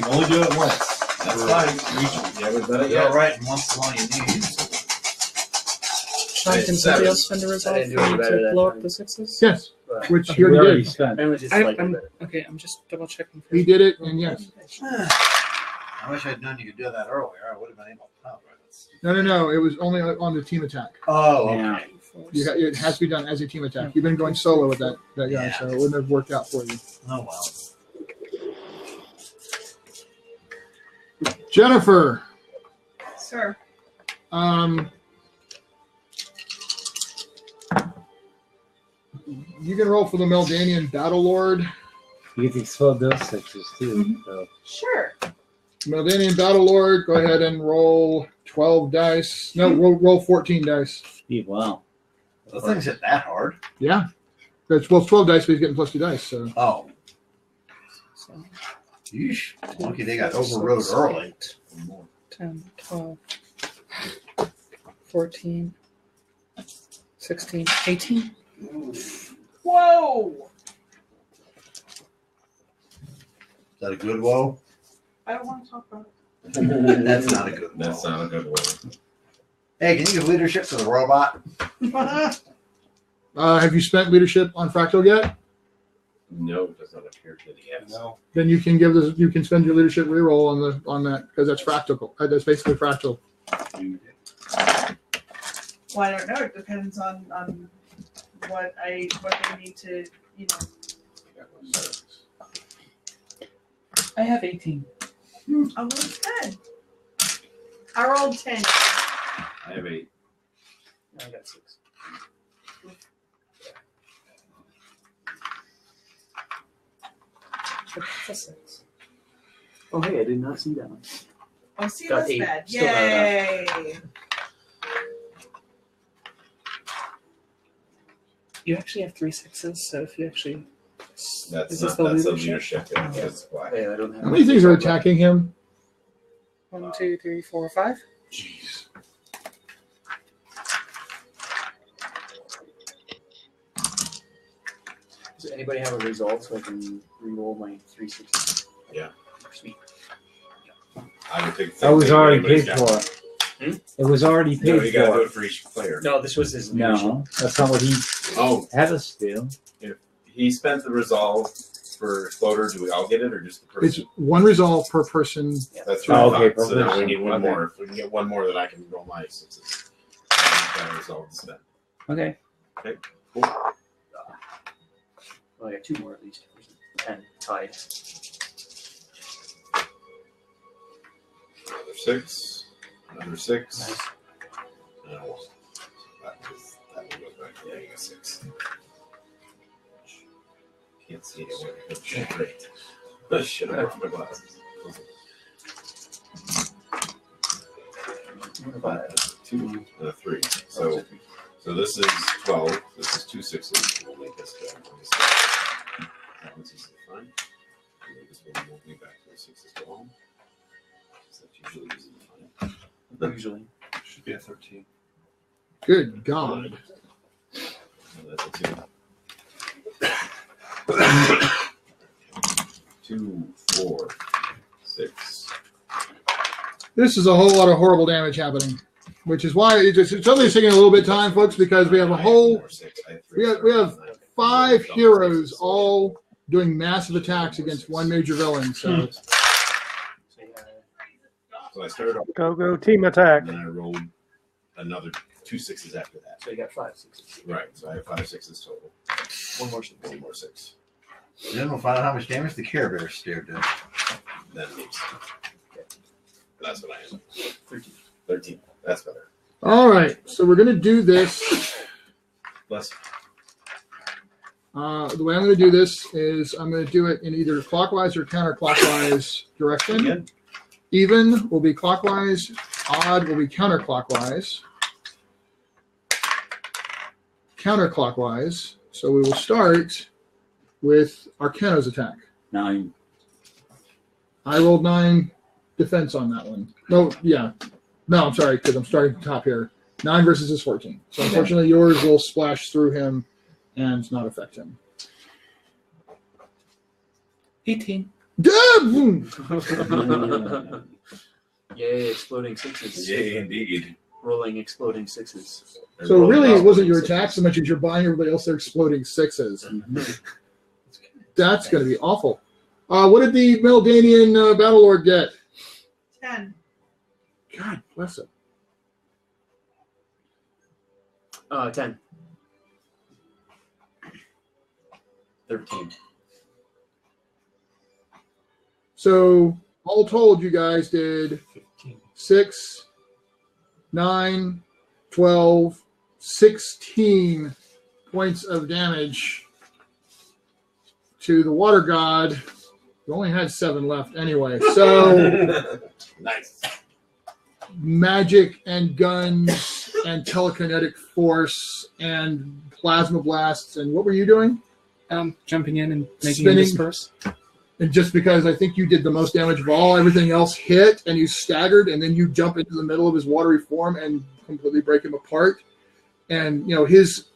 can only do it once. That's fine. Yeah, but better You're all right, and once is all you need. Sean, can somebody else spend a resolve I didn't do for any me better to that blow up time. the 6s? Yes, But which We he already already did. spent. I was just Okay, I'm just double checking. He did it, and yes. I wish I'd known you could do that earlier. I would have been able to help. No. It was only on the team attack. Oh, Yeah. okay. It has to be done as a team attack. You've been going solo with that guy, Yeah. so it wouldn't have worked out for you. Oh, well. Jennifer, Sir. you can roll for the Meldanian Battle Lord. You get to explode those 6s too. So. Sure. Meldanian Battle Lord, go ahead and roll 12 dice. No, roll 14 dice. Wow. Those things hit that hard. Yeah. It's 12 dice, but he's getting plus 2 dice. So. Oh. Yeesh. Lucky they got overrode early. 10, 12, 14, 16, 18. Whoa! Is that a good woe? I don't want to talk about it. That's not a good woe. That's not a good one. Hey, can you give leadership to the robot? Have you spent leadership on Fractal yet? No, it does not appear that he has. No. Then you can spend your leadership reroll on that because that's Fractal. That's basically Fractal. Well, I don't know. It depends on what they need to, I have 18. Almost 10. I rolled 10. I have 8. I got 6. That's a 6. Oh, hey, I did not see that one. Oh, see, Got that's 8. bad. Still got Yay! You actually have 3 6s, so if you actually. That's is not this the that's leadership? the leadership. Yeah, that's why. Hey, I don't have How many things are attacking him? 1, 2, 3, 4, 5. Jeez. Does anybody have a resolve so I can re-roll my 3 6s? Yeah. Sweet. I would take. That was already paid got. for. It was already paid No, you got to do for. it for each player. No, this was his leadership. No, that's not what he had us do. If he spent the resolve for Exploder, do we all get it or just the person? It's one resolve per person. That's what I okay, thought. So now we perfect. need one Okay. more. If we can get one more, then I can roll my 6s. That resolve to spend. Okay. Okay, cool. Well, I got 2 more at least. 10 tied. Another 6. Another 6. Nice. And that one goes back to getting a 6. Can't see it. Great. I should have brought my glasses. What about 2 and a 3. So this is 12. This is 2 6s. We'll make this go. That one's easily fine. This one will be back to the 6s go home. So that's usually easily fine. Usually. Should be a 13. Good God. So that's a 2. 2, 4, 6. This is a whole lot of horrible damage happening, which is why it's only taking a little bit of time, folks, because we have a whole we have 5 heroes all doing massive attacks against one major villain. So So I started off Go team attack. and then I rolled another 2 6s after that. So you got 5 6s. Right. So I have 5 6s total. One more 6. One more 6. Then we'll find out how much damage the Care Bear stared did. Then leaves. That's what I am. 13. 13. That's better. all right, so we're gonna do this. Less. The way I'm going to do this is I'm going to do it in either clockwise or counterclockwise direction. Again. Even will be clockwise, odd will be counterclockwise. Counterclockwise. So we will start with Arcano's attack. 9. I rolled 9 defense on that one. No, yeah. No, I'm sorry, because I'm starting at the top here. 9 versus his 14. So unfortunately yours will splash through him and not affect him. 18. Yay, exploding sixes. Yay, indeed. Rolling exploding sixes. So really, it wasn't your attack so much as you're buying everybody else their exploding sixes. That's going to be awful. What did the Meldanian Battlelord get? 10. God bless it. 10. 13. So all told, you guys did 6, 9, 12, 16 points of damage to the water god. You only had 7 left anyway. So nice. Magic and guns and telekinetic force and plasma blasts. And what were you doing? Jumping in and making Spinning. him disperse. And just because I think you did the most damage of all, everything else hit and you staggered, and then you jump into the middle of his watery form and completely break him apart. And you know his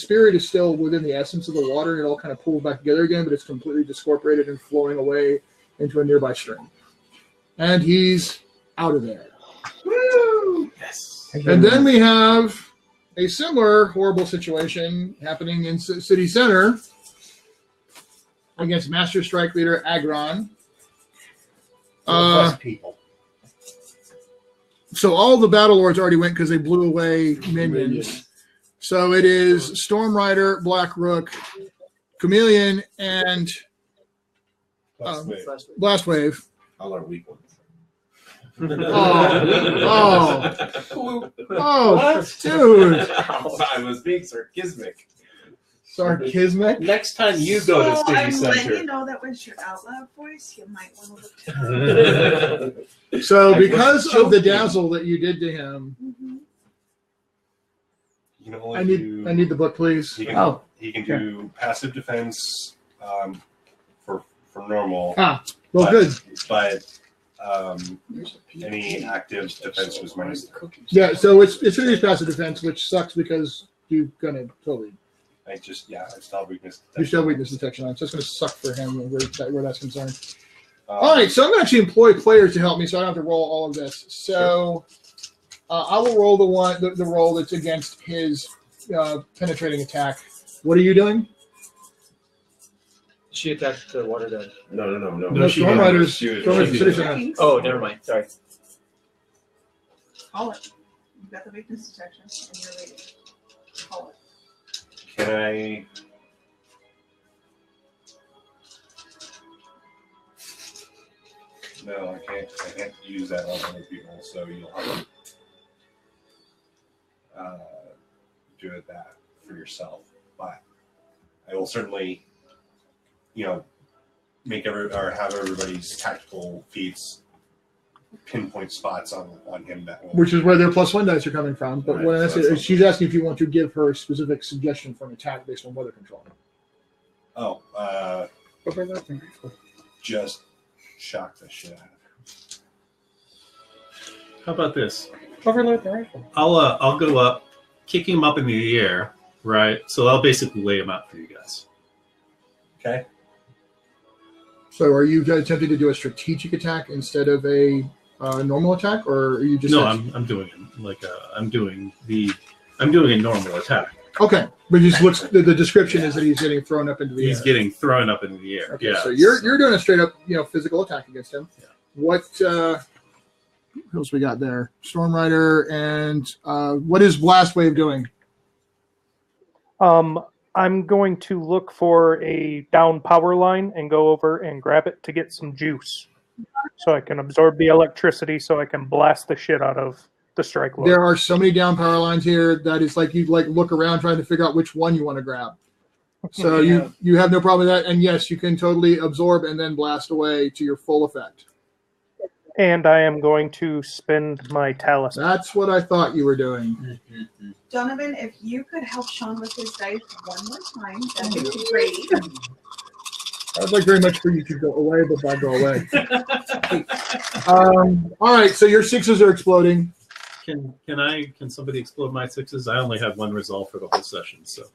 spirit is still within the essence of the water, and it all kind of pulls back together again, but it's completely discorporated and flowing away into a nearby stream. And he's out of there. Woo! Yes. And then we have a similar horrible situation happening in City Center against Master Strike Leader Agron. People. So all the Battle Lords already went because they blew away minions. So it is Stormrider, Black Rook, Chameleon, and Blastwave. All our weak ones. Dude. I was being sarcasmic. Sarcasmic? Next time you go to City I'm letting Center. you know that was your out loud voice. You might want to look. So because of the dazzle that you did to him, You can only I need the book, please. He can, he can do passive defense for normal. Well, good. But any active defense was minus. Yeah, so it's going to be passive defense, which sucks because you're going to totally. I still have weakness detection. You still have weakness detection on it, so it's going to suck for him where that's concerned. All right, so I'm going to actually employ players to help me, so I don't have to roll all of this. So I will roll the roll that's against his penetrating attack. What are you doing? She attacked the water god. No. No, Stormrider's City Center. Oh, never mind. Sorry. Call it. You've got the weakness detection, and you're ready. Call it. Can I? No, I can't. I can't use that on other people. So you'll have to do that for yourself. But I will certainly, make have everybody's tactical feats pinpoint spots on him that will. Which is where their +1 dice are coming from. But Right, when I so say, that's she's asking if you want to give her a specific suggestion for an attack based on weather control. Oh, just shock the shit out of him. How about this? Overload the rifle. I'll go up, kick him up in the air, right? So I'll basically lay him out for you guys. Okay. So are you attempting to do a strategic attack instead of a normal attack, or are you just? No, I'm doing it like I'm doing a normal attack. Okay, but just looks the description is that he's getting thrown up into the air. He's getting thrown up into the air. Okay, Yeah. so you're doing a straight up physical attack against him. Yeah. What else we got there? Stormrider and what is Blastwave doing? I'm going to look for a down power line and go over and grab it to get some juice, so I can absorb the electricity, so I can blast the shit out of the strike load. There are so many down power lines here that it's like you look around trying to figure out which one you want to grab. So you have no problem with that, and yes, you can totally absorb and then blast away to your full effect. And I am going to spend my talisman. That's what I thought you were doing. Donovan, if you could help Sean with his dice one more time, that would be great. I'd like very much for you to go away, but I go away. All right, so your 6s are exploding. Can somebody explode my 6s? I only have 1 resolve for the whole session, so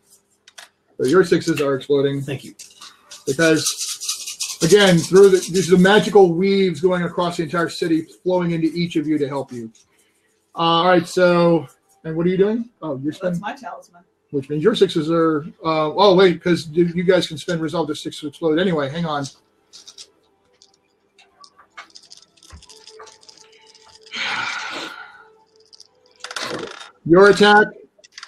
So your 6s are exploding. Thank you. Because Again, through these are the magical weaves going across the entire city, flowing into each of you to help you. All right, so, and what are you doing? Oh, you're That's spending, my talisman. which means your 6s are, oh, wait, because you guys can spend resolve to 6 to explode. Anyway, hang on. Your attack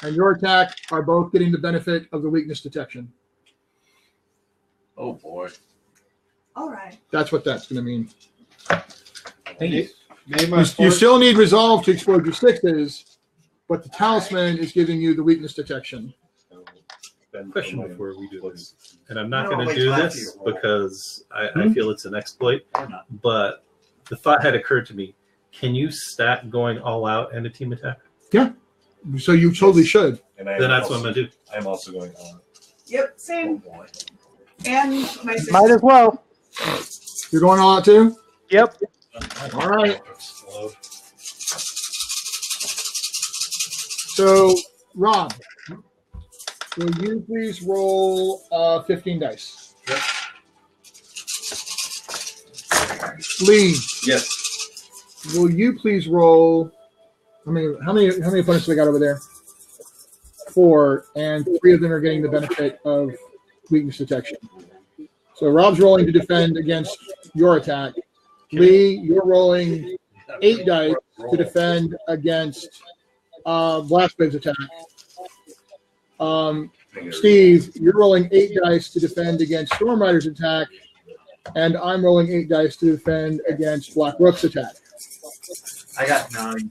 and your attack are both getting the benefit of the weakness detection. Oh boy. All right. That's what that's going to mean. You still need resolve to explode your 6s, but the talisman is giving you the weakness detection. Question before we do this, and I'm not going to do this because I feel it's an exploit, but the thought had occurred to me: can you stack going all out and a team attack? Yeah. So you totally should. And Then that's what I'm going to do. I'm also going on. Yep, same. And my sister. Might as well. You're going all out too? Yep. All right. So, Rob, will you please roll 15 dice? Yep. Lee, Yes. will you please roll? How many opponents do we got over there? 4, and 3 of them are getting the benefit of weakness detection. So Rob's rolling to defend against your attack. Lee, you're rolling 8 dice to defend against BLASTWAVE's attack. Steve, you're rolling 8 dice to defend against STORMRIDER's attack, and I'm rolling 8 dice to defend against Black Rook's attack. I got 9.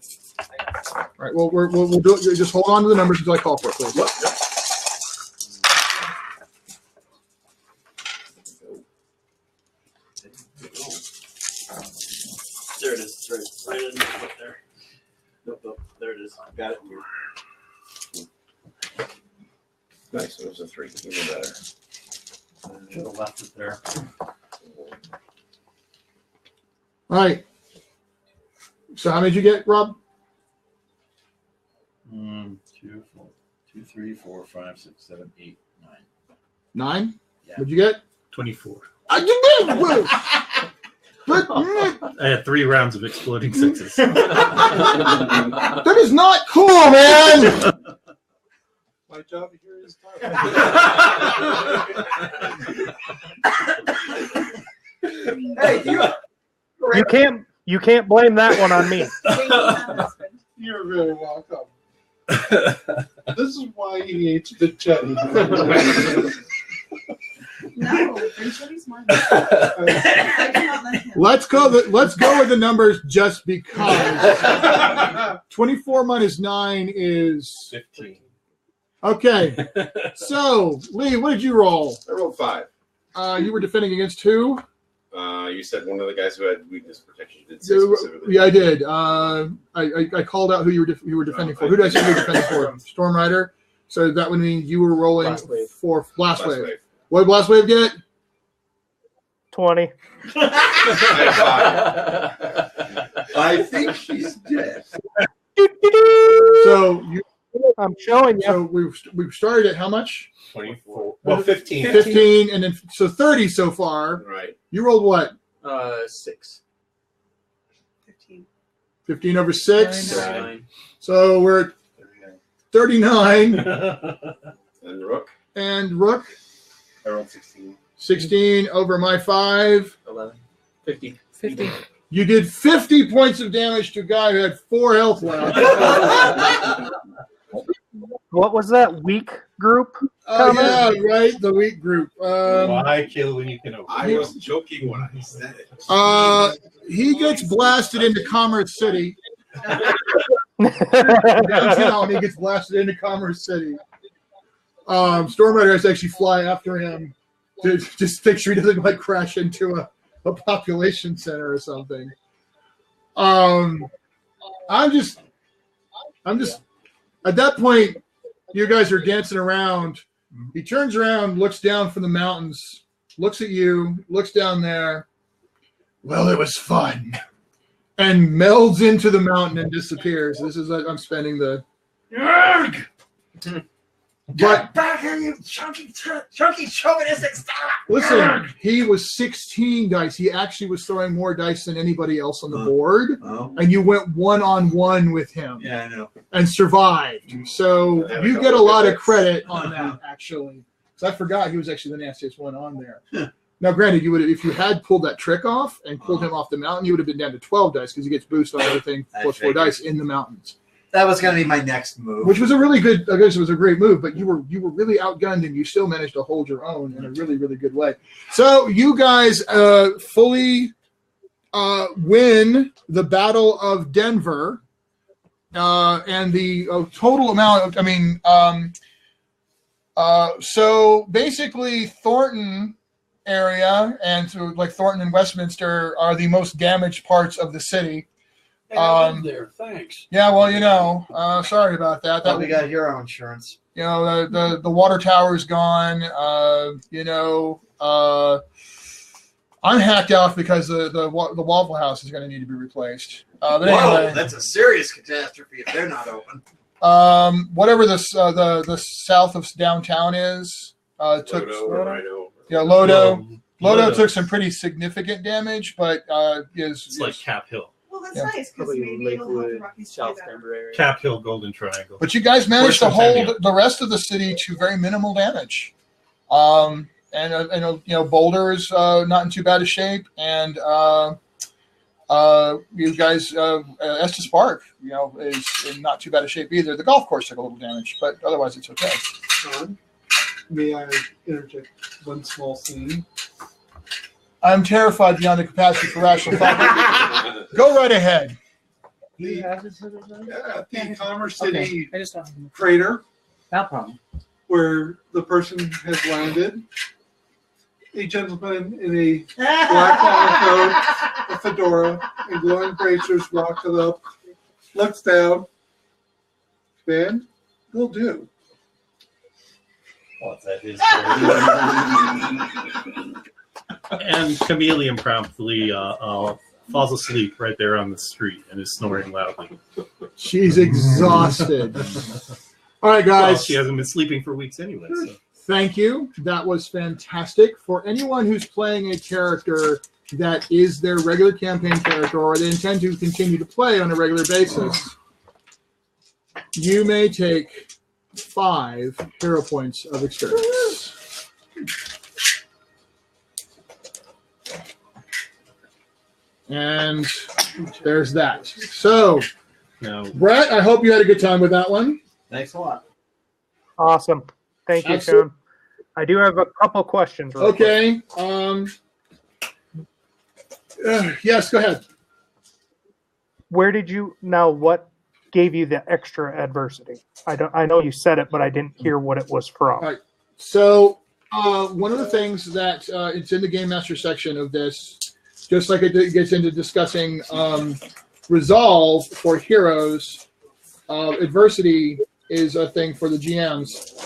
All right. Well, we'll do it. Just hold on to the numbers until I call for it, please. There it is. Right in there. Nope. There it is. Got it here. Nice. It was a 3. Even better. Should have left it there. All right. So how many did you get, Rob? 2, 3, 4, 5, 6, 7, 8, 9. 9? Yeah. What'd you get? 24. I had 3 rounds of exploding 6s. That is not cool, man. My job here is Hey, you can't blame that one on me. You're very welcome. This is why he hates the chatty. No, Vincenzo's mine. I cannot let him. Let's go with the numbers just because. 24 minus 9 is 15. Okay. So, Lee, what did you roll? I rolled 5. You were defending against who? You said one of the guys who had weakness protection did say specifically. Yeah, I did. I called out who you were defending for. Who did I say you were defending for? STORMRIDER. So that would mean you were rolling for BLASTWAVE. What did BLASTWAVE get? 20. I think she's dead. So I'm showing you. So we've started at how much? 24. Well, 15. 15, and then so 30 so far. Right. You rolled what? 6. 15 over 6. 9. So we're at 39. And Rook. And Rook. I rolled 16. 16 over my 5. 11. 50. 50. You did 50 points of damage to a guy who had 4 health left. What was that weak group? Oh, yeah, right. The weak group. Why kill when you can open? I was joking when I said it. He gets blasted into Commerce City. Downtown, he gets blasted into Commerce City. STORMRIDER has to actually fly after him to just make sure he doesn't like crash into a population center or something. I'm just at that point, you guys are dancing around. He turns around, looks down from the mountains, looks at you, looks down there. Well, it was fun. And melds into the mountain and disappears. This is I'm spending the But back here, you chunky chauvinistic stop. listen, he was 16 dice. He actually was throwing more dice than anybody else on the board. And you went 1-on-1 with him. Yeah, I know. And survived. So you get a lot of credit on that, actually. Because I forgot he was actually the nastiest one on there. Now, granted, you would if you had pulled that trick off and pulled him off the mountain, you would have been down to 12 dice because he gets boost on everything plus 4 dice in the mountains. That was going to be my next move. Which was a really good, I guess it was a great move, but you were really outgunned and you still managed to hold your own in a really, really good way. So you guys fully win the Battle of Denver and the total amount of, so basically Thornton area and through like Thornton and Westminster are the most damaged parts of the city. There, thanks. Yeah, well, you know, sorry about that. We got hero insurance. You know, the water tower's gone. You know, I'm hacked off because the Waffle House is going to need to be replaced. But anyway, that's a serious catastrophe if they're not open. Whatever the south of downtown is, took Lodo took some pretty significant damage, but it's like Cap Hill. Well, that's nice because maybe it'll help the Rockies play better. Cap Hill, Golden Triangle. But you guys managed to hold the rest of the city to very minimal damage. And you know, Boulder is not in too bad a shape, and you guys, Estes Park, you know, is in not too bad a shape either. The golf course took a little damage, but otherwise it's okay. May I interject one small scene? I'm terrified beyond the capacity for rational thought. Go right ahead. The Commerce City I just don't crater. No problem. Where the person has landed. A gentleman in a black long coat, a fedora, and glowing bracers walks it up, looks down. Man, will do. What's that his And Chameleon promptly falls asleep right there on the street and is snoring loudly. She's exhausted. All right, guys. Well, she hasn't been sleeping for weeks anyway. So. Thank you. That was fantastic. For anyone who's playing a character that is their regular campaign character or they intend to continue to play on a regular basis, you may take 5 hero points of experience. And there's that. So, no. Brett, I hope you had a good time with that one. Thanks a lot. Awesome. Thank you, Sean. I do have a couple questions. Okay. Yes, go ahead. Where did you what gave you the extra adversity? I know you said it, but I didn't hear what it was from. All right. So one of the things that it's in the Game Master section of this, just like it gets into discussing resolve for heroes, adversity is a thing for the GMs.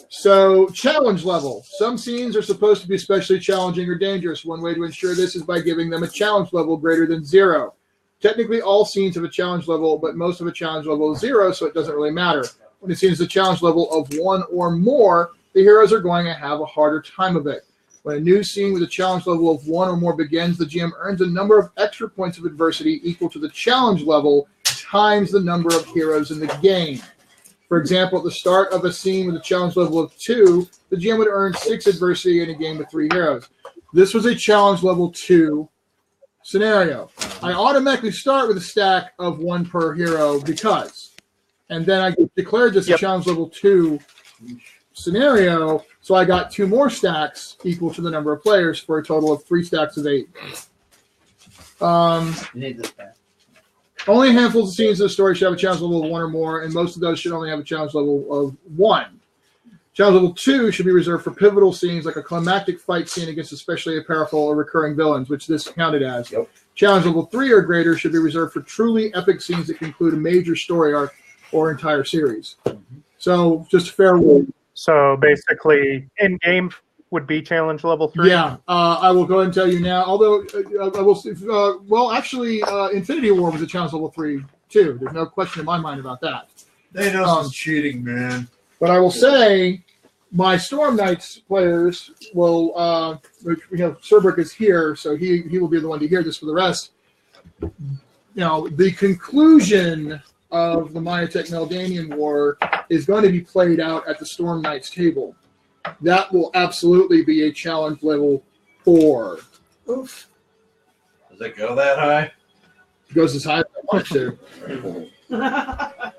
So challenge level. Some scenes are supposed to be especially challenging or dangerous. One way to ensure this is by giving them a challenge level greater than 0. Technically, all scenes have a challenge level, but most of a challenge level is 0, so it doesn't really matter. When a scene is a challenge level of 1 or more, the heroes are going to have a harder time of it. When a new scene with a challenge level of 1 or more begins, the GM earns a number of extra points of adversity equal to the challenge level times the number of heroes in the game. For example, at the start of a scene with a challenge level of 2, the GM would earn 6 adversity in a game with 3 heroes. This was a challenge level 2 scenario. I automatically start with a stack of 1 per hero because, and then I declared this a challenge level 2 scenario, so I got 2 more stacks equal to the number of players for a total of 3 stacks of 8. You need this back. Only a handful of scenes in the story should have a challenge level of 1 or more, and most of those should only have a challenge level of 1. Challenge level 2 should be reserved for pivotal scenes like a climactic fight scene against especially powerful or recurring villains, which this counted as. Challenge level 3 or greater should be reserved for truly epic scenes that conclude a major story arc or entire series. So just fair warning. So basically, in-game would be challenge level 3? Yeah, I will go ahead and tell you now. Although, I will. Well, actually, Infinity War was a challenge level 3 too. There's no question in my mind about that. Thanos is cheating, man. But I will say, my Storm Knights players will. Cerbrick is here, so he will be the one to hear this for the rest. The conclusion of the Myotech Meldanian War is going to be played out at the Storm Knights table. That will absolutely be a challenge level 4. Oof. Does it go that high? It goes as high as I want it to.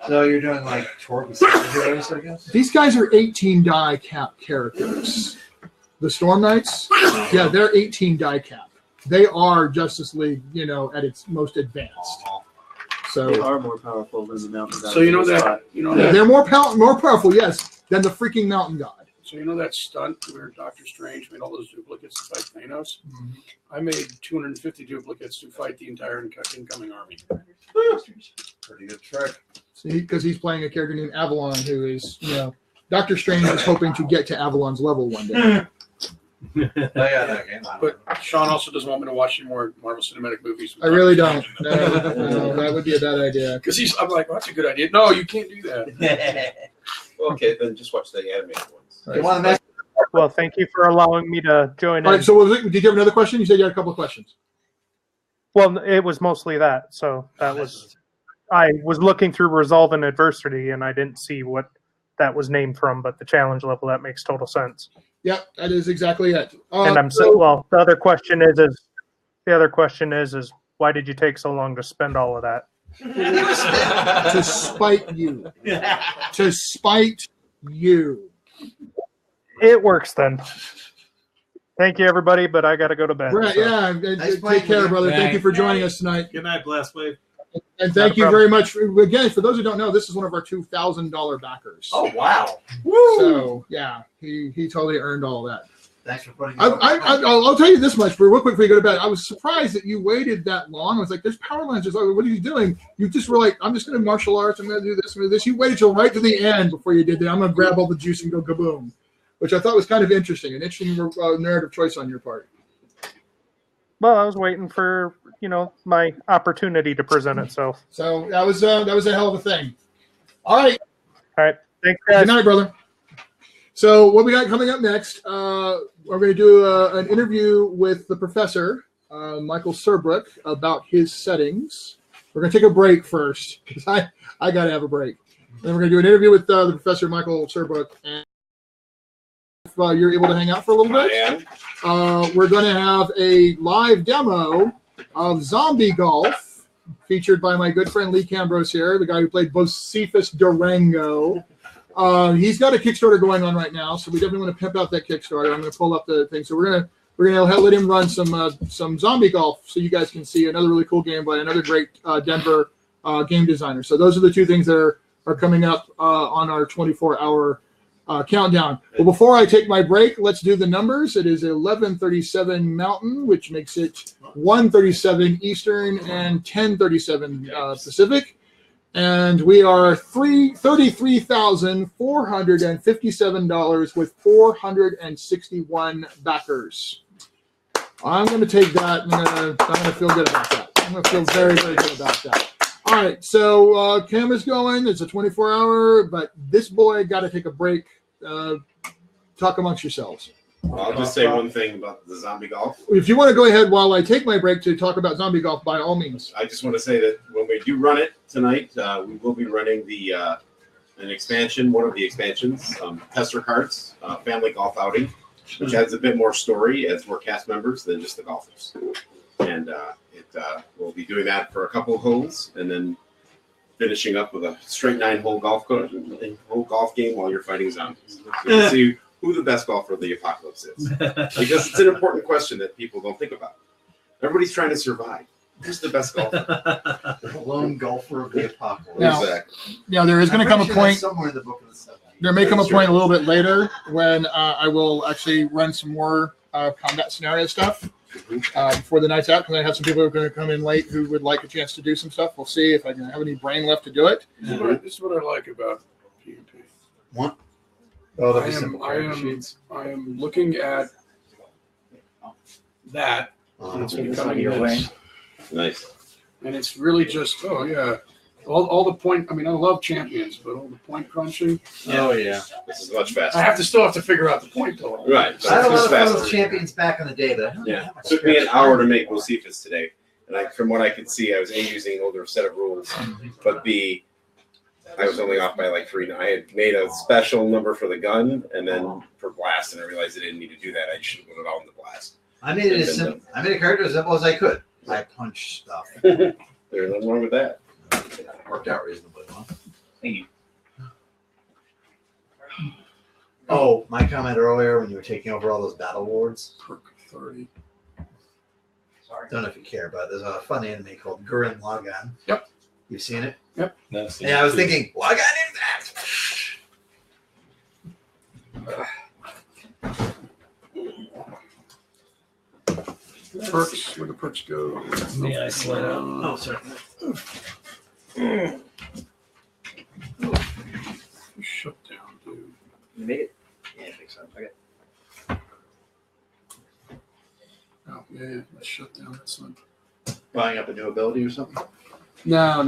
So you're doing like Torque superheroes, I guess? These guys are 18 die cap characters. The Storm Knights, yeah, they're 18 die cap. They are Justice League, at its most advanced. So They are more powerful than the Mountain God. So you know that they're more powerful, yes, than the freaking Mountain God. So you know that stunt where Doctor Strange made all those duplicates to fight Thanos? I made 250 duplicates to fight the entire incoming army. Pretty good trick. See, because he's playing a character named Avalon, who is, Doctor Strange is hoping to get to Avalon's level one day. That game. But Sean also doesn't want me to watch any more Marvel Cinematic movies. I really don't. No, that would be a bad idea. Because I'm like, well, that's a good idea. No, you can't do that. Okay, then just watch the animated ones. Right. Well, thank you for allowing me to join All in. right, so did you have another question? You said you had a couple of questions. Well, it was mostly that. So I was looking through Resolve and Adversity, and I didn't see what that was named from, but the challenge level, that makes total sense. Yep, that is exactly it. And the other question is why did you take so long to spend all of that? To spite you. To spite you. It works then. Thank you, everybody, but I got to go to bed. Right, so. yeah. Take care, brother. Thank you for joining us tonight. Good night, BLASTWAVE. And thank you very much. Again, for those who don't know, this is one of our $2,000 backers. Oh, wow. So, yeah, he totally earned all that. Thanks for putting I'll tell you this much, but real quick before you go to bed. I was surprised that you waited that long. I was like, there's power lines. What are you doing? You just were like, I'm just going to martial arts. I'm going to do this. I'm going to do this. You waited till right to the end before you did that. I'm going to grab all the juice and go kaboom, which I thought was kind of interesting. An interesting narrative choice on your part. Well, I was waiting for, my opportunity to present itself. So that was a hell of a thing. All right. All right. Thanks, guys. Good night, brother. So what we got coming up next, we're going to do an interview with the professor, Michael Serbrook, about his settings. We're going to take a break first because I got to have a break. Then we're going to do an interview with the professor, Michael Serbrook. And if you're able to hang out for a little bit, we're going to have a live demo of Zombie Golf, featured by my good friend Lee Kamberos here, the guy who played BOCEPHUS Durango. He's got a Kickstarter going on right now, so we definitely want to pimp out that Kickstarter. I'm going to pull up the thing. So we're gonna let him run some Zombie Golf, so you guys can see another really cool game by another great Denver game designer. So those are the two things that are coming up on our 24-hour countdown. Well, before I take my break, let's do the numbers. It is 11:37 Mountain, which makes it 1:37 Eastern and 10:37 Pacific. And we are $33,457 with 461 backers. I'm going to take that. I'm going to feel good about that. I'm going to feel very, very good about that. All right, so camera's going. It's a 24-hour, but this boy got to take a break. Talk amongst yourselves. I'll just say one thing about the Zombie Golf. If you want to go ahead while I take my break to talk about Zombie Golf, by all means. I just want to say that when we do run it tonight, we will be running an expansion, one of the expansions, Tester Cards, Family Golf Outing, which has a bit more story as we're cast members than just the golfers. And we'll be doing that for a couple of holes, and then finishing up with a straight 9-hole golf game while you're fighting zombies. You'll see who the best golfer of the apocalypse is. Because it's an important question that people don't think about. Everybody's trying to survive. Who's the best golfer? The lone golfer of the apocalypse. Exactly. Now, there is going to come a point. Somewhere in the book of the stuff. There may come a point a little bit later when I will actually run some more combat scenario stuff before the night's out, because I have some people who are going to come in late who would like a chance to do some stuff. We'll see if I can have any brain left to do it. This is what I like about P&PUE. What? Oh, I am looking at that. And it's going to come in your way. Nice. And it's really just, oh yeah, all the point. I mean, I love champions, but all the point crunching. Oh yeah, this is much faster. I still have to figure out the point total. Right. I had a lot It's of fun faster. with champions back in the day, but I don't know Yeah, how much it took me an experience hour I to have. make BOCEPHUS today, and from what I could see, I was A, using an older set of rules, but B, I was only off by like 3. I had made a special number for the gun, and then for blast, and I realized I didn't need to do that. I should have put it all in the blast. I made it as simple. I made a character as simple as I could. I punched stuff. There's nothing wrong with that. Worked out reasonably well. Thank you. Oh, my comment earlier when you were taking over all those battle wards. Perk 30. Don't know if you care, but there's a fun anime called Gurren Lagann. Yep. You've seen it? Yep. Yeah, I was thinking, Lagann is that. Perks. Where the perks go? May I slide out? Oh, sorry. Shut down, dude. You made it? Yeah, I think so. Okay. Oh, yeah, let's shut down. That's not. Buying up a new ability or something? No.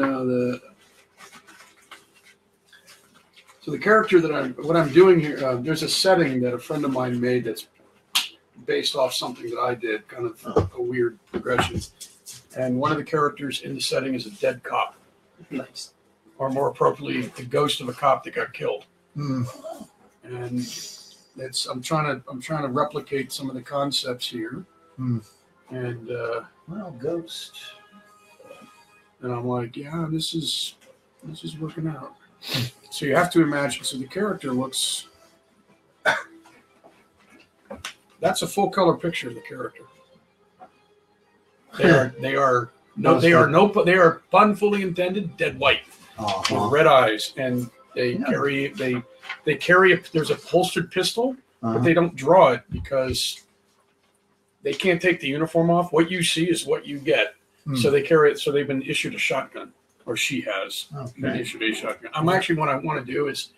So the character that what I'm doing here, there's a setting that a friend of mine made that's based off something that I did, kind of a weird progression. And one of the characters in the setting is a dead cop. Nice. Or more appropriately, the ghost of a cop that got killed. Hmm. And I'm trying to replicate some of the concepts here. Hmm. And Well, ghost. and I'm like, yeah, this is working out. So you have to imagine. So the character looks. That's a full color picture of the character. They are pun fully intended, dead white with red eyes, and they carry there's a holstered pistol, but they don't draw it because they can't take the uniform off. What you see is what you get. So they carry it. So they've been issued a shotgun, or she has been issued a shotgun. I'm actually what I want to do is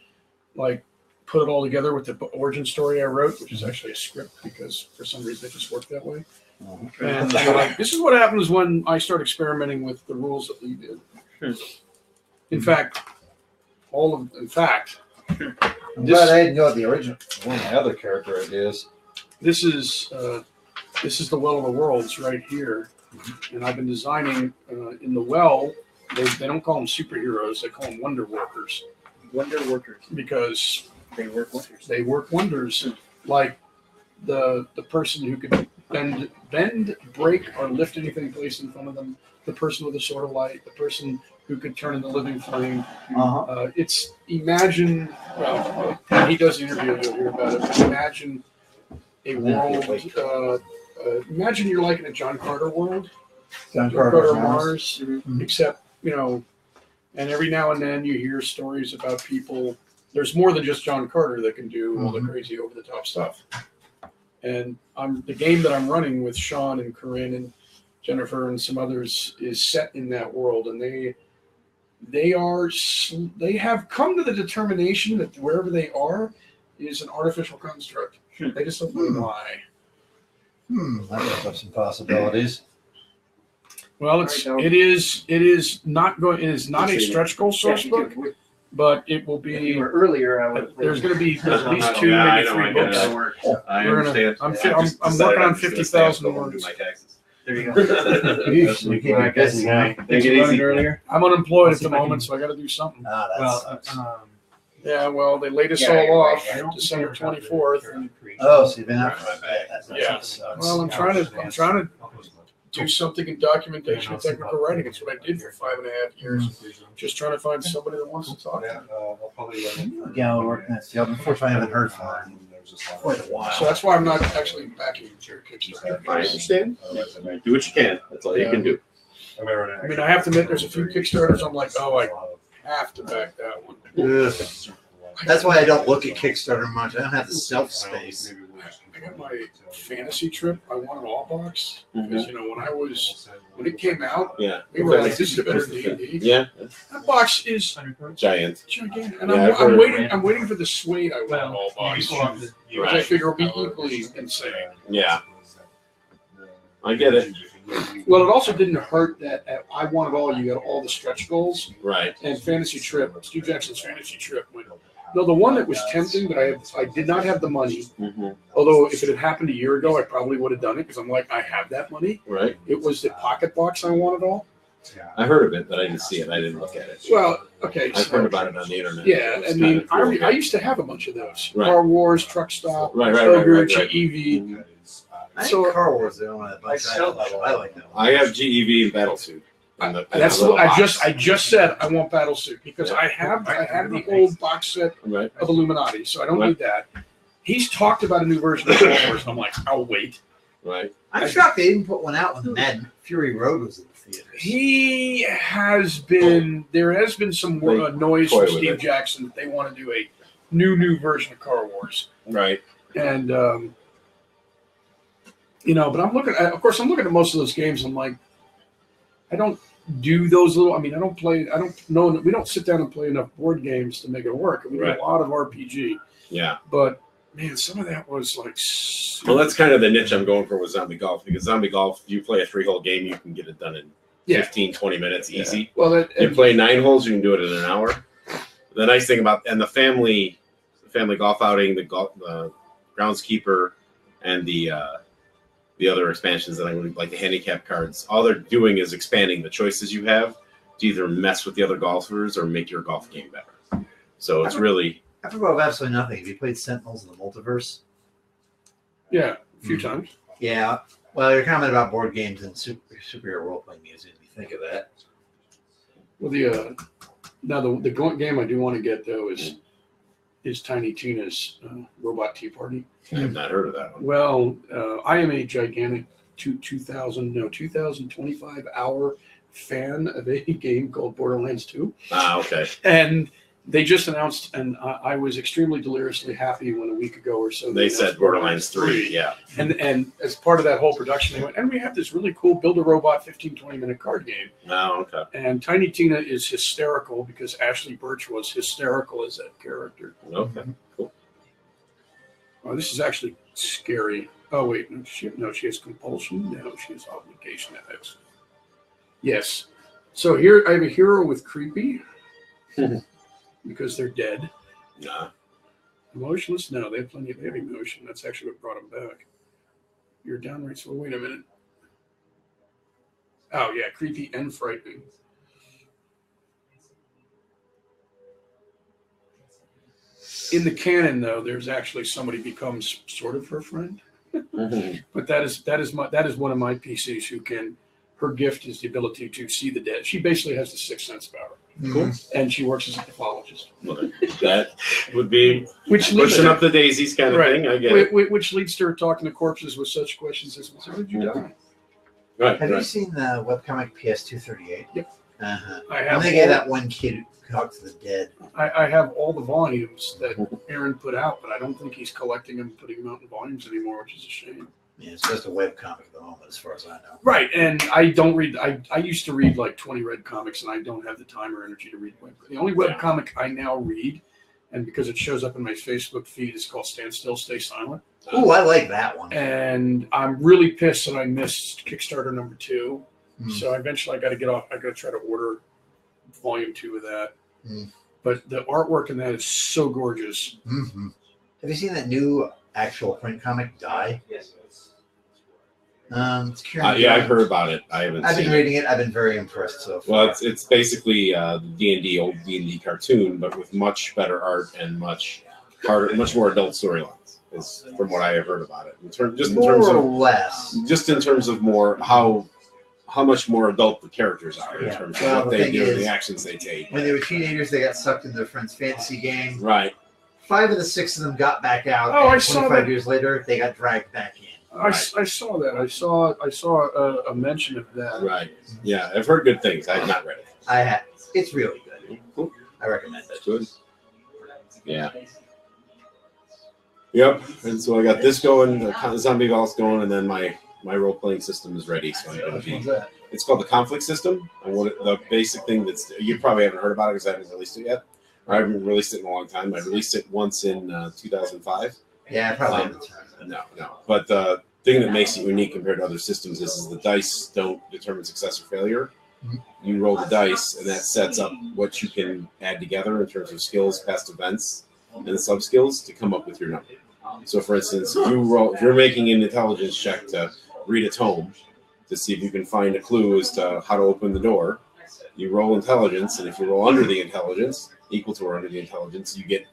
like put it all together with the origin story I wrote, which is actually a script because for some reason it just worked that way. And like, this is what happens when I start experimenting with the rules that we did. In fact, I'm glad I didn't go with the original. One of my other character ideas. This is the Well of the Worlds right here, and I've been designing in the Well. They don't call them superheroes; they call them wonder workers. Wonder workers, because they work wonders. They work wonders, like the person who could bend, break, or lift anything placed in front of them. The person with a sword of light. The person who could turn into living flame. It's imagine. Well, when he does the interview, you'll hear about it. But imagine a world. Imagine you're like in a John Carter world. John Carter Mars, except and every now and then you hear stories about people. There's more than just John Carter that can do all the crazy over the top stuff. And the game that I'm running with Sean and Corinne and Jennifer and some others is set in that world, and they have come to the determination that wherever they are is an artificial construct. They just don't know why. That opens up some possibilities. Well, it is not a stretch goal source book, but it will be. Earlier, there's going to be at least 2, maybe 3 books. I understand. I'm working on 50,000 words. There you go. I'm unemployed at the moment, so I got to do something. Well, they laid us all off December 24th. So you've been out for Yeah. Well, I'm trying to do something in documentation and technical writing. It's what I did for 5.5 years. Just trying to find somebody that wants to talk to me. Yeah, we're working that field. Unfortunately, I haven't heard from him quite a while. So that's why I'm not actually backing Kickstarter. I understand. Do what you can. That's all you can do. I mean, I have to admit, there's a few Kickstarters I'm like, oh, I have to back that one. That's why I don't look at Kickstarter much. I don't have the self space. I got my fantasy trip. I want an all box because when it came out, we were like, "This is better than D&D." Yeah, that box is giant. And I'm waiting. I'm waiting for the suede I want all box. Which I figure will be equally insane. Yeah, I get it. Well, it also didn't hurt that I Won It All. You got all the stretch goals, right? And Fantasy Trip, Steve Jackson's Fantasy Trip went. No, the one that was tempting, but I did not have the money. Although if it had happened a year ago, I probably would have done it because I'm like, I have that money. Right. It was the Pocket Box I Want It All. I heard of it, but I didn't see it. I didn't look at it. Well, okay. I've heard about it on the internet. Yeah, I mean, I used to have a bunch of those. Right. Car Wars, Truck Stop, Right. Ogre, Right. GEV. I think Car Wars the only one that I like that one. I have GEV and Battlesuit. That's what I just said. I want Battlesuit because I have the old box set of Illuminati, so I don't need that. He's talked about a new version of Car Wars, and I'm like, I'll wait. Right. I'm shocked they didn't put one out when Mad Fury Road was in the theaters. He has been. There has been some noise from Steve Jackson that they want to do a new version of Car Wars. Right. And but I'm looking at. Of course, I'm looking at most of those games. I'm like, I don't do those little. I mean, I don't play. I don't know. We don't sit down and play enough board games to make it work. We do a lot of RPG. Yeah. But man, some of that was like. Well, that's kind of the niche I'm going for with Zombie Golf, because Zombie Golf, you play a 3-hole game, you can get it done in 15, 20 minutes easy. Well, you play 9 holes, you can do it in an hour. The nice thing about the family golf outing, the groundskeeper, and the other expansions that I would like, the handicap cards, all they're doing is expanding the choices you have to either mess with the other golfers or make your golf game better. So it's really. I forgot about absolutely nothing. Have you played Sentinels in the Multiverse? Yeah, a few times. Yeah. Well, your comment about board games and superhero role playing games made me think of that. Well, the game I do want to get though is Tiny Tina's Robot Tea Party. I have not heard of that one. Well, I am a gigantic 2025 hour fan of a game called Borderlands 2. Ah, okay. And they just announced, and I was extremely deliriously happy when a week ago or so they said Borderlands 3, yeah. And as part of that whole production, they went, and we have this really cool build-a-robot 15-20-minute card game. Oh, okay. And Tiny Tina is hysterical because Ashley Birch was hysterical as that character. Okay, cool. Oh, this is actually scary. Oh, wait, no, she has compulsion? No, she has obligation ethics. Yes. So here, I have a hero with creepy. Because they're dead. Nah. Emotionless? No, they have plenty of emotion. That's actually what brought them back. You're downright slow. Wait a minute. Oh, yeah, creepy and frightening. In the canon, though, there's actually somebody becomes sort of her friend. But that is one of my PCs who can. Her gift is the ability to see the dead. She basically has the sixth sense power. Cool. And she works as a pathologist. Well, that would be pushing up the daisies kind of thing. I get it. Which leads to her talking to corpses with such questions as, "How did you die?" Right. Have you seen the webcomic PS238? Yep. I have. They gave that one kid who talked to the dead. I have all the volumes that Aaron put out, but I don't think he's collecting them and putting them out in volumes anymore, which is a shame. Yeah, it's just a webcomic at the moment, as far as I know. Right, and I don't read. I used to read like 20 red comics, and I don't have the time or energy to read web. The only web comic I now read, and because it shows up in my Facebook feed, is called Stand Still, Stay Silent. Ooh, I like that one. And I'm really pissed that I missed Kickstarter number 2. So eventually, I got to get off. I got to try to order volume 2 of that. But the artwork in that is so gorgeous. Mm-hmm. Have you seen that new actual print comic, Die? Yes. Yeah, I've heard about it. I've been reading it. I've been very impressed so far. Well, it's basically the old D&D cartoon, but with much better art and much harder, much more adult storylines. Is from what I have heard about it. In terms of more how much more adult the characters are in terms of what they do, the actions they take. When they were teenagers, they got sucked into their friend's fantasy game. Right. 5 of the 6 of them got back out. Oh, and I saw 25 that. years later, they got dragged back in. I saw that. I saw a mention of that. Right. Yeah, I've heard good things. I have not read it. I have. It's really good. Cool. I recommend it. Good. Yeah. Yep. And so I got this going, Zombie Golf's going, and then my role playing system is ready. So I'm going to be. It's called the Conflict System. And the basic thing you probably haven't heard about it because I haven't released it yet. Or I haven't released it in a long time. I released it once in 2005. Yeah, probably. No. But thing that makes it unique compared to other systems is the dice don't determine success or failure. You roll the dice, and that sets up what you can add together in terms of skills, past events, and the sub skills to come up with your number. So, for instance, if you're making an intelligence check to read a tome to see if you can find a clue as to how to open the door, you roll intelligence, and if you roll under the intelligence, equal to or under the intelligence, you get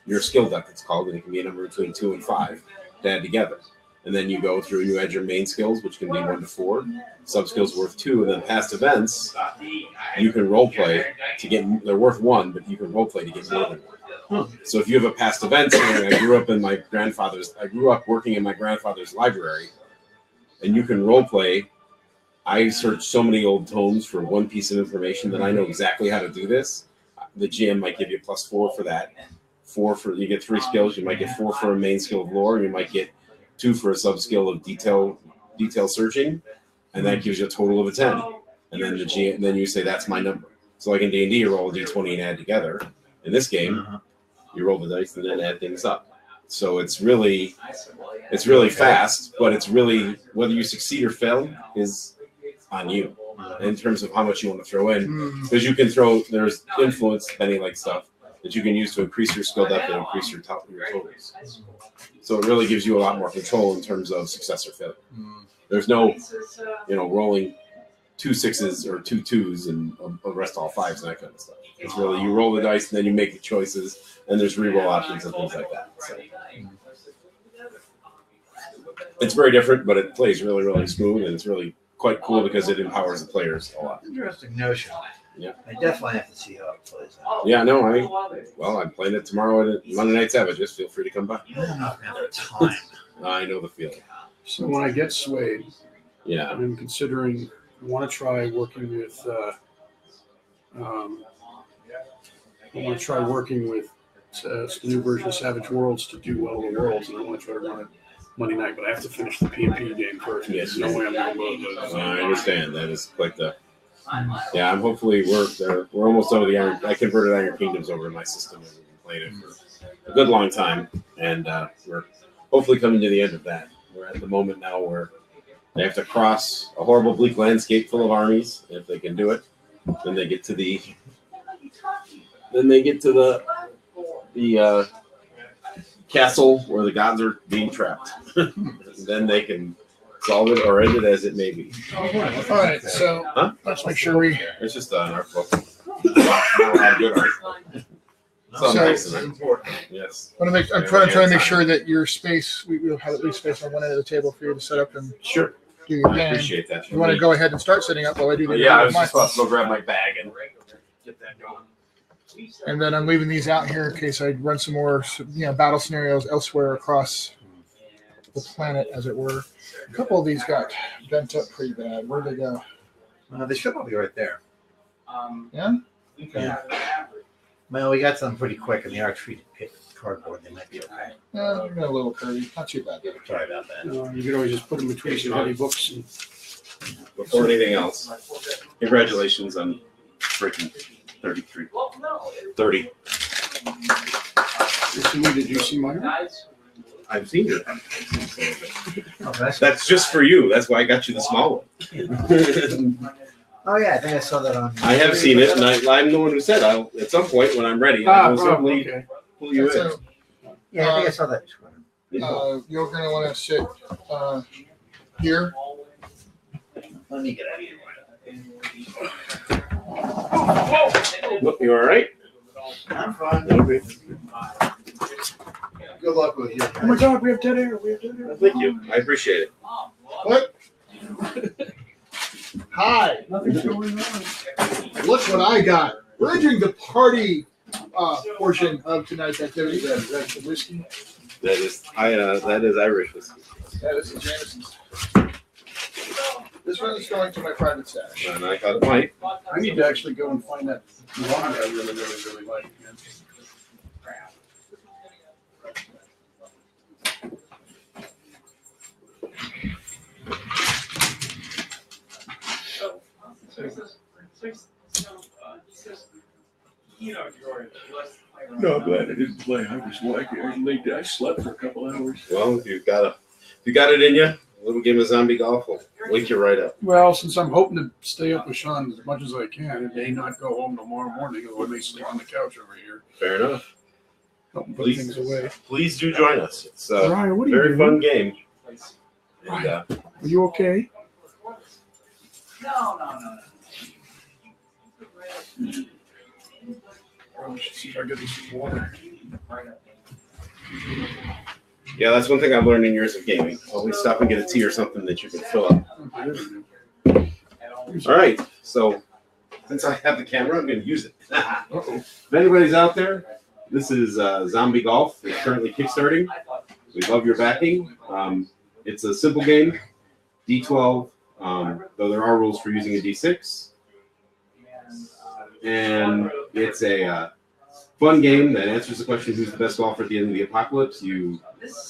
your skill deck, it's called, and it can be a number between 2 and 5 to add together. And then you go through and you add your main skills, which can be 1 to 4, sub skills worth 2, and then past events, you can role play to get, they're worth 1, but you can role play to get more than 1. So if you have a past event, I grew up working in my grandfather's library, and you can role play. I searched so many old tomes for one piece of information that I know exactly how to do this. The GM might give you +4 for that. 4 for, you get 3 skills. You might get 4 for a main skill of lore. You might get 2 for a sub skill of detail searching, and that gives you a total of a 10. And then the GM, then you say that's my number. So like in D&D, you roll a D20 and add together. In this game, you roll the dice and then add things up. So it's really fast, but it's really, whether you succeed or fail is on you in terms of how much you want to throw in. Because you can throw, there's influence, penny like stuff that you can use to increase your skill depth and increase your totals. So it really gives you a lot more control in terms of success or failure. There's no, rolling 2 6s or 2 2s and the rest all 5s and that kind of stuff. It's really, you roll the dice and then you make the choices, and there's reroll options and things like that. So it's very different, but it plays really, really smooth, and it's really quite cool because it empowers the players a lot. Interesting notion. Yeah. I definitely have to see how it plays out. Yeah, no, I'm playing it tomorrow at Monday Night Savage. Just feel free to come by. I don't have time. I know the feeling. So when I get swayed, yeah, I'm considering, I want to try working with, the new version of Savage Worlds to do well in the Worlds, and I want to try to run it Monday night, but I have to finish the P&PUE game first. Yes, no way I'm going to load those. I understand. That is quite the. Yeah, I'm hopefully we're almost done with the Iron. I converted Iron Kingdoms over to my system, and we've been playing it for a good long time, and we're hopefully coming to the end of that. We're at the moment now where they have to cross a horrible, bleak landscape full of armies. And if they can do it, then they get to the castle where the gods are being trapped. Then they can solve it or end it as it may be. All right, so let's make sure we. It's just an art book. Not a lot of good art. Some nice and important. Yes. I'm trying to make sure that your space, we'll have at least space on one end of the table for you to set up and sure. Do your game. I appreciate that. You want to go ahead and start setting up while I do the Yeah, I was just about to go grab my bag and get that going. And then I'm leaving these out here in case I run some more, battle scenarios elsewhere across the planet, as it were. A couple of these got bent up pretty bad. Where'd they go? They should all be right there. Yeah? Okay. Yeah. Well, we got some pretty quick in the art-treated cardboard. They might be okay. Yeah, they're a little curvy. Not too bad. Sorry about that. You can always just put them between some heavy books. And... Before anything else, congratulations on freaking 33. 30. Did you see mine? I've seen it. That's just for you. That's why I got you the small one. Oh yeah, I think I saw that on. I have seen it, and I'm the one who said I'll at some point when I'm ready. I will certainly pull you in. Yeah, I think I saw that. You're going to want to sit here. Let me get out of here. Look, you all right? I'm fine. Okay. Good luck with you. Oh my God, we have dead air. Thank you. I appreciate it. What? Hi. Nothing's going on. Look what I got. We're entering the party portion of tonight's activity. That's the whiskey. That is Irish whiskey. That is the Jameson's. This one is going to my private stash. And I thought it might. I need to actually go and find that wine I really like again. No, I'm glad I didn't play. I was like, I slept for a couple hours. Well, if you got it in you, A little game of zombie golf will wake you right up. Well, since I'm hoping to stay up with Sean as much as I can, and may not go home tomorrow morning, or I may sleep on the couch over here. Fair enough. Help me put things away. Please do join us. It's a Ryan, what are you very doing? fun game. Ryan, And, are you okay? No. Oh, see if I get this water. yeah, that's one thing I've learned in years of gaming. Always stop and get a tea or something that you can fill up. All right, so since I have the camera, I'm going to use it. If anybody's out there, this is Zombie Golf. It's currently kickstarting. We love your backing. It's a simple game, D12, though there are rules for using a D6. And it's a fun game that answers the question, who's the best golfer at the end of the apocalypse? You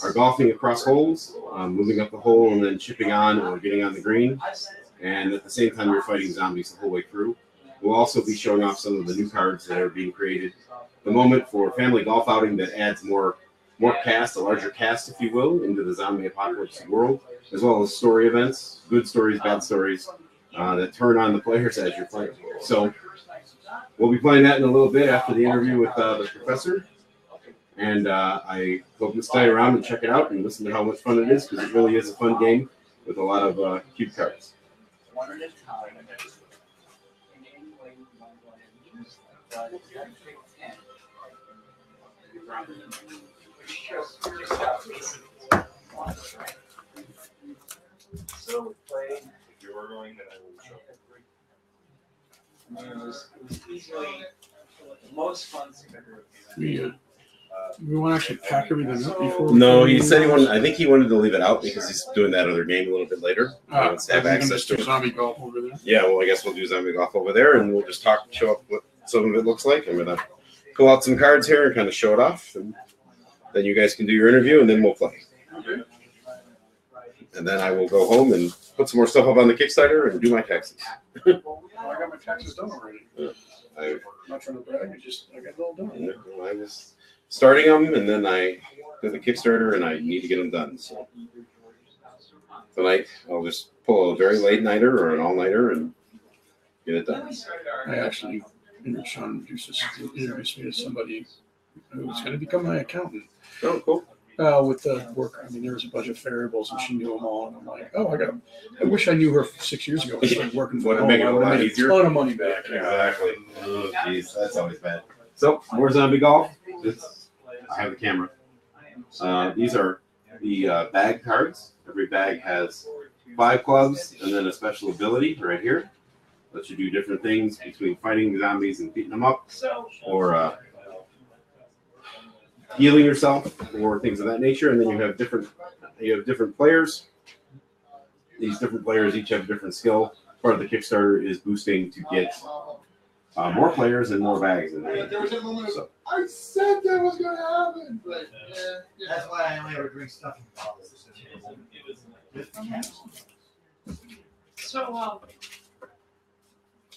are golfing across holes, moving up the hole and then chipping on or getting on the green. And at the same time, you're fighting zombies the whole way through. We'll also be showing off some of the new cards that are being created at the moment for family golf outing that adds more cast, a larger cast, if you will, into the zombie apocalypse world, as well as story events, good stories, bad stories, that turn on the players as you're playing. So we'll be playing that in a little bit after the interview with the professor. And I hope you stay around and check it out and listen to how much fun it is, because it really is a fun game with a lot of cute cards. So play. If you were going, then I will show. It was easily the most fun thing I've ever We want to actually pack everything up before. No, he said he wanted. I think he wanted to leave it out because he's doing that other game a little bit later. He wants to have access to zombie golf over there. Yeah, well, I guess we'll do zombie golf over there, and we'll just show up what some of it looks like. I'm gonna pull out some cards here and kind of show it off, and then you guys can do your interview, and then we'll play. Okay. And then I will go home and put some more stuff up on the Kickstarter and do my taxes. I got my taxes done already. I'm not trying to brag. I got it all done. I was starting them, and then I did the Kickstarter, and I need to get them done. So tonight I'll just pull a very late nighter or an all nighter and get it done. I actually, Sean introduced me to somebody who's going to become my accountant. Oh, cool. With the work, I mean, there was a bunch of variables, and she knew them all. And I'm like, oh, I wish I knew her 6 years ago. I started working for Would make it a lot easier. A ton of money back. Exactly. Oh, jeez, that's always bad. So, more zombie golf. I have the camera. These are the bag cards. Every bag has 5 clubs and then a special ability right here. Lets you do different things between fighting zombies and beating them up, or healing yourself, or things of that nature. And then you have different players. These different players each have a different skill. Part of the Kickstarter is boosting to get more players and more bags in there. There was a moment of, I said that was going to happen, but That's why I only ever drink stuffing bottles. So,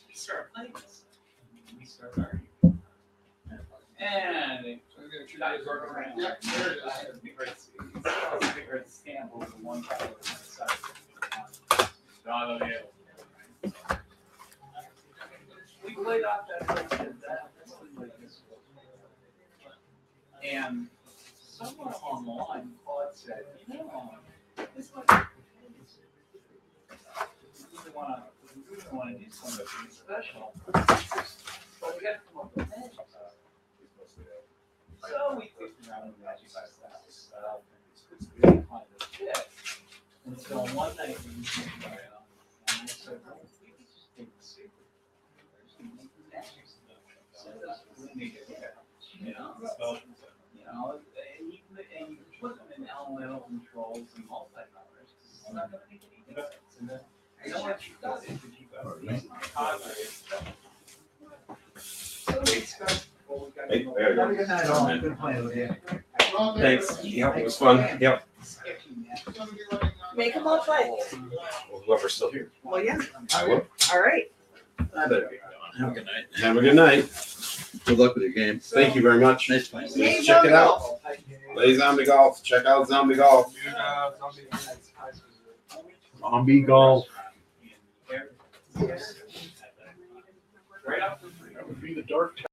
we start playing this. We start already. And you guys work around. Yeah, there it is. I had a big red stamp over the one side of the side. We played off that and someone online, Claude said, you know, this might we want to do something special, but we got to come up with magic stuff. So we picked around with magic stuff and we couldn't find the fit. And so one night we were thinking about it, and I said, well, we could just take the secret. Magic stuff. So we make it there. And you put them in elemental controls and multi-colors. It's not going to make any difference. And then I know what you got is that you got so it's got. Hey, there you go. Good night, all. Good playing with you. Thanks. Yep, it was fun. Yep. Make them all play. Whoever's still here. Well, yeah. I will. All right. I better be going. Have a good night. Have a good night. Good luck with your game. Thank you very much. Nice playing. Please check it out. Play zombie golf. Check out zombie golf. On Beagle. That would be the dark